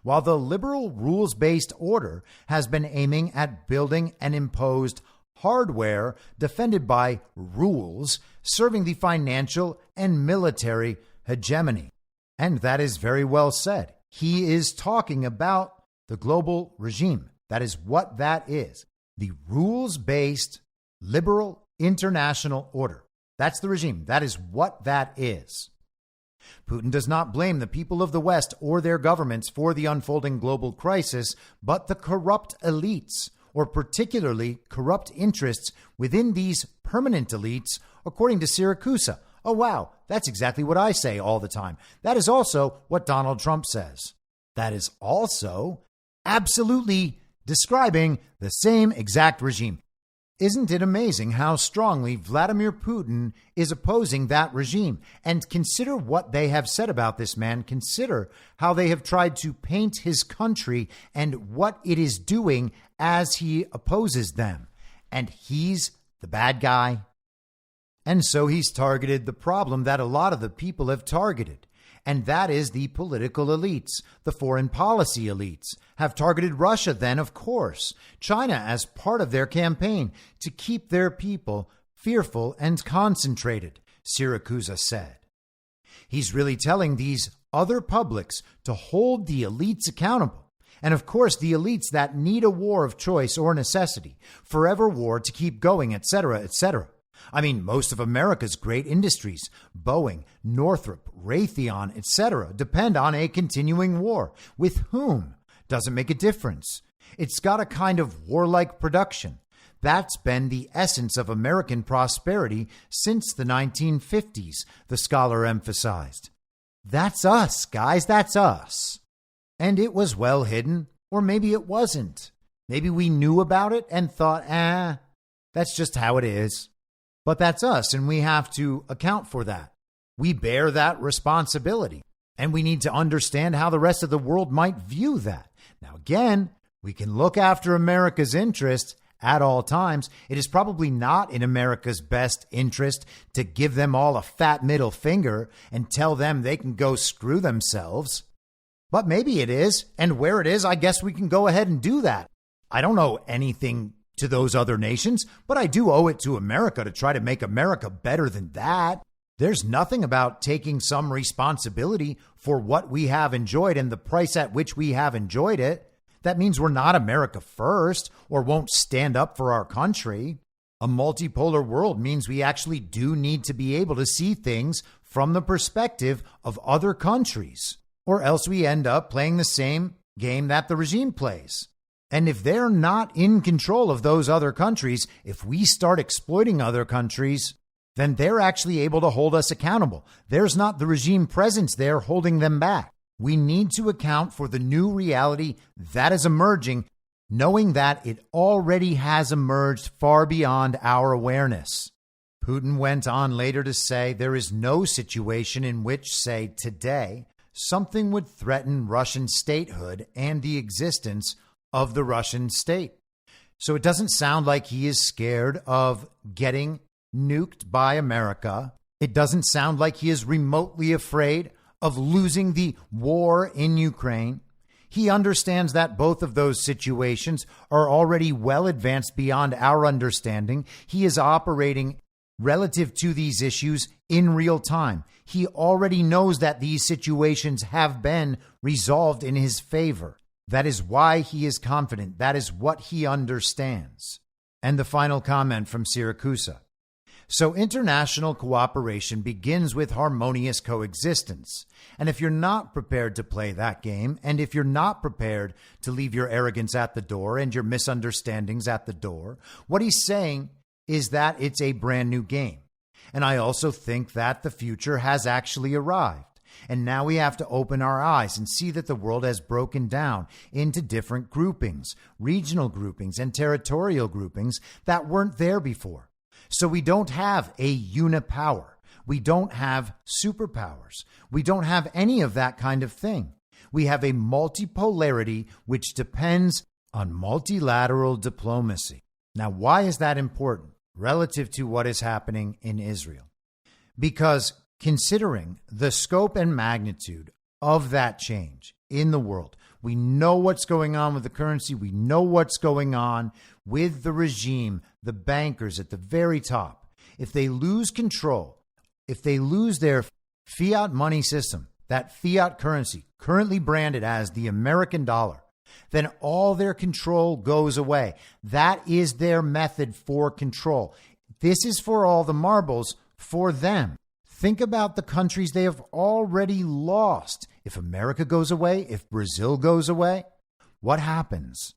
while the liberal rules-based order has been aiming at building an imposed hardware defended by rules serving the financial and military hegemony. And that is very well said. He is talking about the global regime. That is what that is. The rules-based liberal international order. That's the regime. That is what that is. Putin does not blame the people of the West or their governments for the unfolding global crisis, but the corrupt elites, or particularly corrupt interests within these permanent elites, according to Siracusa. Oh, wow, that's exactly what I say all the time. That is also what Donald Trump says. That is also absolutely describing the same exact regime. Isn't it amazing how strongly Vladimir Putin is opposing that regime? And consider what they have said about this man. Consider how they have tried to paint his country and what it is doing as he opposes them. And he's the bad guy. And so he's targeted the problem that a lot of the people have targeted. And that is the political elites, the foreign policy elites, have targeted Russia then, of course, China as part of their campaign to keep their people fearful and concentrated, Siracusa said. He's really telling these other publics to hold the elites accountable. And of course, the elites that need a war of choice or necessity, forever war to keep going, etc., etc. I mean, most of America's great industries, Boeing, Northrop, Raytheon, etc., depend on a continuing war. With whom? Doesn't make a difference. It's got a kind of warlike production. That's been the essence of American prosperity since the 1950s, the scholar emphasized. That's us, guys, that's us. And it was well hidden, or maybe it wasn't. Maybe we knew about it and thought, that's just how it is. But that's us, and we have to account for that. We bear that responsibility, and we need to understand how the rest of the world might view that. Now, again, we can look after America's interests at all times. It is probably not in America's best interest to give them all a fat middle finger and tell them they can go screw themselves. But maybe it is, and where it is, I guess we can go ahead and do that. I don't owe anything to those other nations, but I do owe it to America to try to make America better than that. There's nothing about taking some responsibility for what we have enjoyed and the price at which we have enjoyed it. That means we're not America first or won't stand up for our country. A multipolar world means we actually do need to be able to see things from the perspective of other countries, or else we end up playing the same game that the regime plays. And if they're not in control of those other countries, if we start exploiting other countries, then they're actually able to hold us accountable. There's not the regime presence there holding them back. We need to account for the new reality that is emerging, knowing that it already has emerged far beyond our awareness. Putin went on later to say there is no situation in which, say, today, something would threaten Russian statehood and the existence of the Russian state. So it doesn't sound like he is scared of getting nuked by America. It doesn't sound like he is remotely afraid of losing the war in Ukraine. He understands that both of those situations are already well advanced beyond our understanding. He is operating relative to these issues in real time. He already knows that these situations have been resolved in his favor. That is why he is confident. That is what he understands. And the final comment from Siracusa. So international cooperation begins with harmonious coexistence. And if you're not prepared to play that game, and if you're not prepared to leave your arrogance at the door and your misunderstandings at the door, what he's saying is that it's a brand new game. And I also think that the future has actually arrived. And now we have to open our eyes and see that the world has broken down into different groupings, regional groupings and territorial groupings that weren't there before. So we don't have a unipower. We don't have superpowers. We don't have any of that kind of thing. We have a multipolarity which depends on multilateral diplomacy. Now, why is that important relative to what is happening in Israel? Because considering the scope and magnitude of that change in the world, we know what's going on with the currency. We know what's going on with the regime, the bankers at the very top. If they lose control, if they lose their fiat money system, that fiat currency currently branded as the American dollar, then all their control goes away. That is their method for control. This is for all the marbles for them. Think about the countries they have already lost. If America goes away, if Brazil goes away, what happens?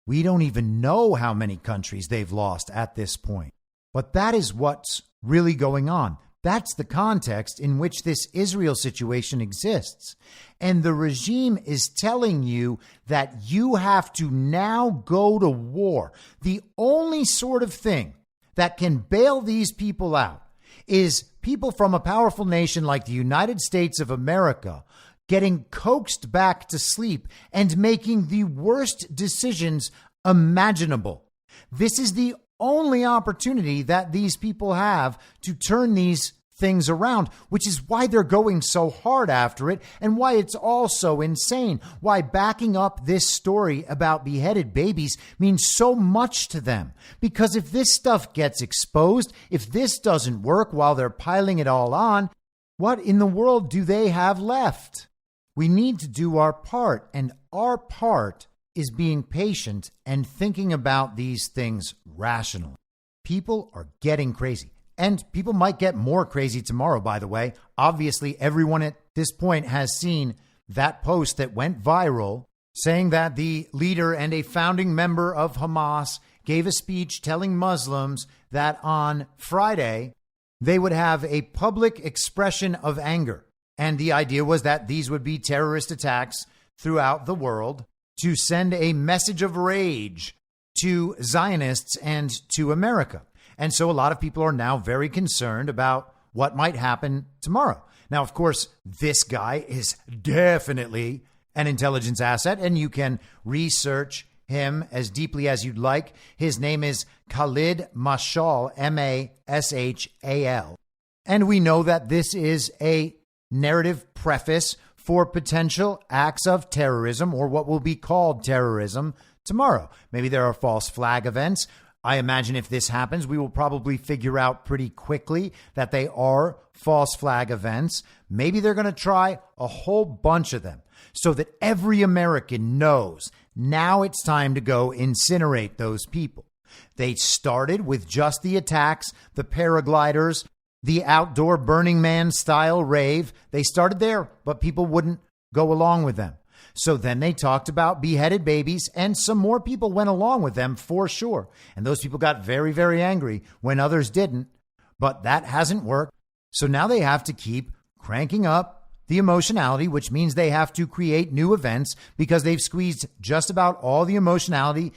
We don't even know how many countries they've lost at this point. But that is what's really going on. That's the context in which this Israel situation exists. And the regime is telling you that you have to now go to war. The only sort of thing that can bail these people out is people from a powerful nation like the United States of America getting coaxed back to sleep and making the worst decisions imaginable. This is the only opportunity that these people have to turn these things around, which is why they're going so hard after it and why it's all so insane, why backing up this story about beheaded babies means so much to them. Because if this stuff gets exposed, if this doesn't work while they're piling it all on, what in the world do they have left? We need to do our part, and our part is being patient and thinking about these things rationally. People are getting crazy. And people might get more crazy tomorrow, by the way. Obviously, everyone at this point has seen that post that went viral saying that the leader and a founding member of Hamas gave a speech telling Muslims that on Friday they would have a public expression of anger. And the idea was that these would be terrorist attacks throughout the world to send a message of rage to Zionists and to America. And so a lot of people are now very concerned about what might happen tomorrow. Now, of course, this guy is definitely an intelligence asset, and you can research him as deeply as you'd like. His name is Khalid Mashal, Mashal. And we know that this is a narrative preface for potential acts of terrorism, or what will be called terrorism, tomorrow. Maybe there are false flag events. I imagine if this happens, we will probably figure out pretty quickly that they are false flag events. Maybe they're going to try a whole bunch of them so that every American knows now it's time to go incinerate those people. They started with just the attacks, the paragliders, the outdoor Burning Man style rave. They started there, but people wouldn't go along with them. So then they talked about beheaded babies, and some more people went along with them for sure. And those people got very, very angry when others didn't. But that hasn't worked. So now they have to keep cranking up the emotionality, which means they have to create new events because they've squeezed just about all the emotionality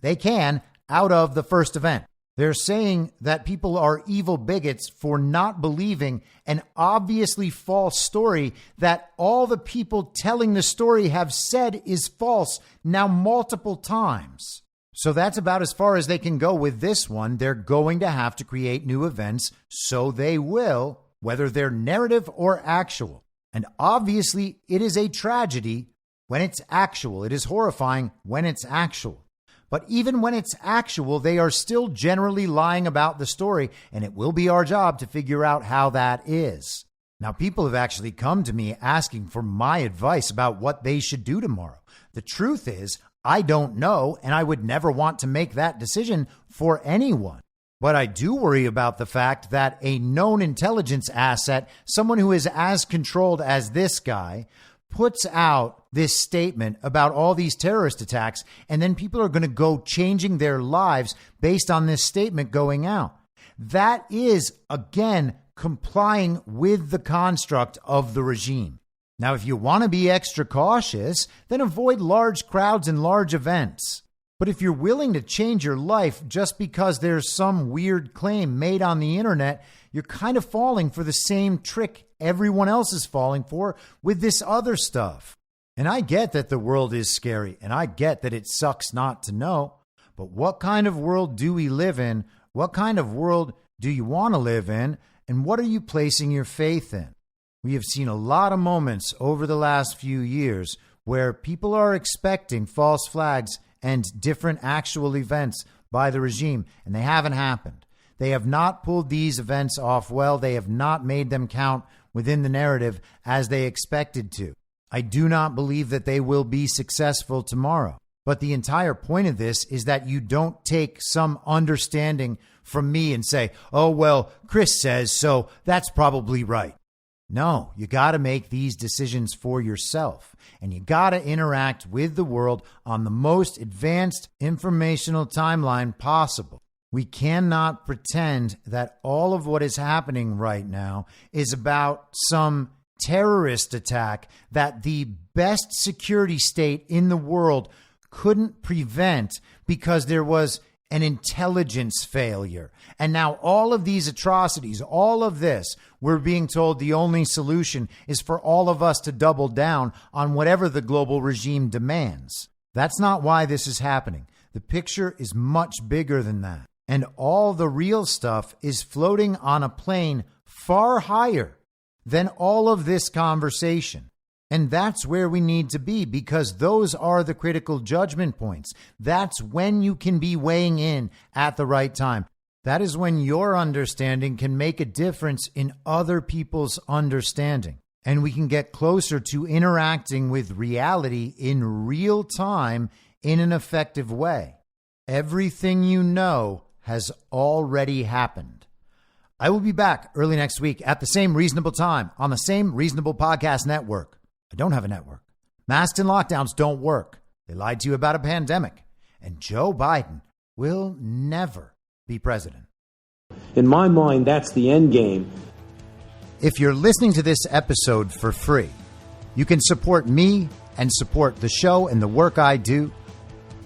they can out of the first event. They're saying that people are evil bigots for not believing an obviously false story that all the people telling the story have said is false now multiple times. So that's about as far as they can go with this one. They're going to have to create new events, so they will, whether they're narrative or actual. And obviously, it is a tragedy when it's actual. It is horrifying when it's actual. But even when it's actual, they are still generally lying about the story, and it will be our job to figure out how that is. Now, people have actually come to me asking for my advice about what they should do tomorrow. The truth is, I don't know, and I would never want to make that decision for anyone. But I do worry about the fact that a known intelligence asset, someone who is as controlled as this guy, puts out this statement about all these terrorist attacks, and then people are going to go changing their lives based on this statement going out. That is, again, complying with the construct of the regime. Now, if you want to be extra cautious, then avoid large crowds and large events. But if you're willing to change your life just because there's some weird claim made on the internet, you're kind of falling for the same trick everyone else is falling for with this other stuff. And I get that the world is scary, and I get that it sucks not to know. But what kind of world do we live in? What kind of world do you want to live in? And what are you placing your faith in? We have seen a lot of moments over the last few years where people are expecting false flags and different actual events by the regime, and they haven't happened. They have not pulled these events off well. They have not made them count within the narrative as they expected to. I do not believe that they will be successful tomorrow. But the entire point of this is that you don't take some understanding from me and say, oh, well, Chris says, so that's probably right. No, you got to make these decisions for yourself, and you got to interact with the world on the most advanced informational timeline possible. We cannot pretend that all of what is happening right now is about some terrorist attack that the best security state in the world couldn't prevent because there was an intelligence failure. And now all of these atrocities, all of this, we're being told the only solution is for all of us to double down on whatever the global regime demands. That's not why this is happening. The picture is much bigger than that. And all the real stuff is floating on a plane far higher than all of this conversation. And that's where we need to be, because those are the critical judgment points. That's when you can be weighing in at the right time. That is when your understanding can make a difference in other people's understanding. And we can get closer to interacting with reality in real time in an effective way. Everything you know has already happened. I will be back early next week at the same reasonable time on the same reasonable podcast network. I don't have a network. Masks and lockdowns don't work. They lied to you about a pandemic. And Joe Biden will never be president. In my mind, that's the end game. If you're listening to this episode for free, you can support me and support the show and the work I do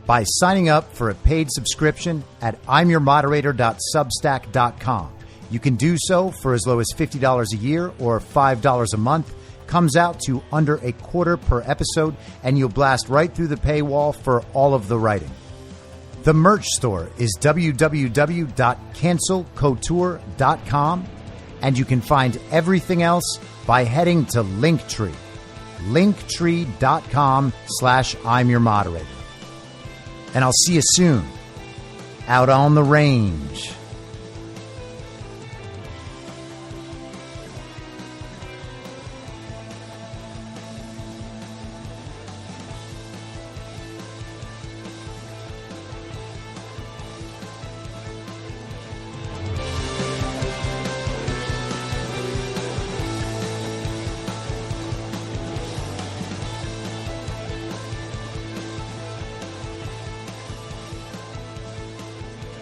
by signing up for a paid subscription at imyourmoderator.substack.com. You can do so for as low as $50 a year or $5 a month. Comes out to under $0.25 per episode, and you'll blast right through the paywall for all of the writing. The merch store is www.cancelcouture.com, and you can find everything else by heading to Linktree. Linktree.com/I'mYourModerator. And I'll see you soon out on the range.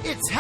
It's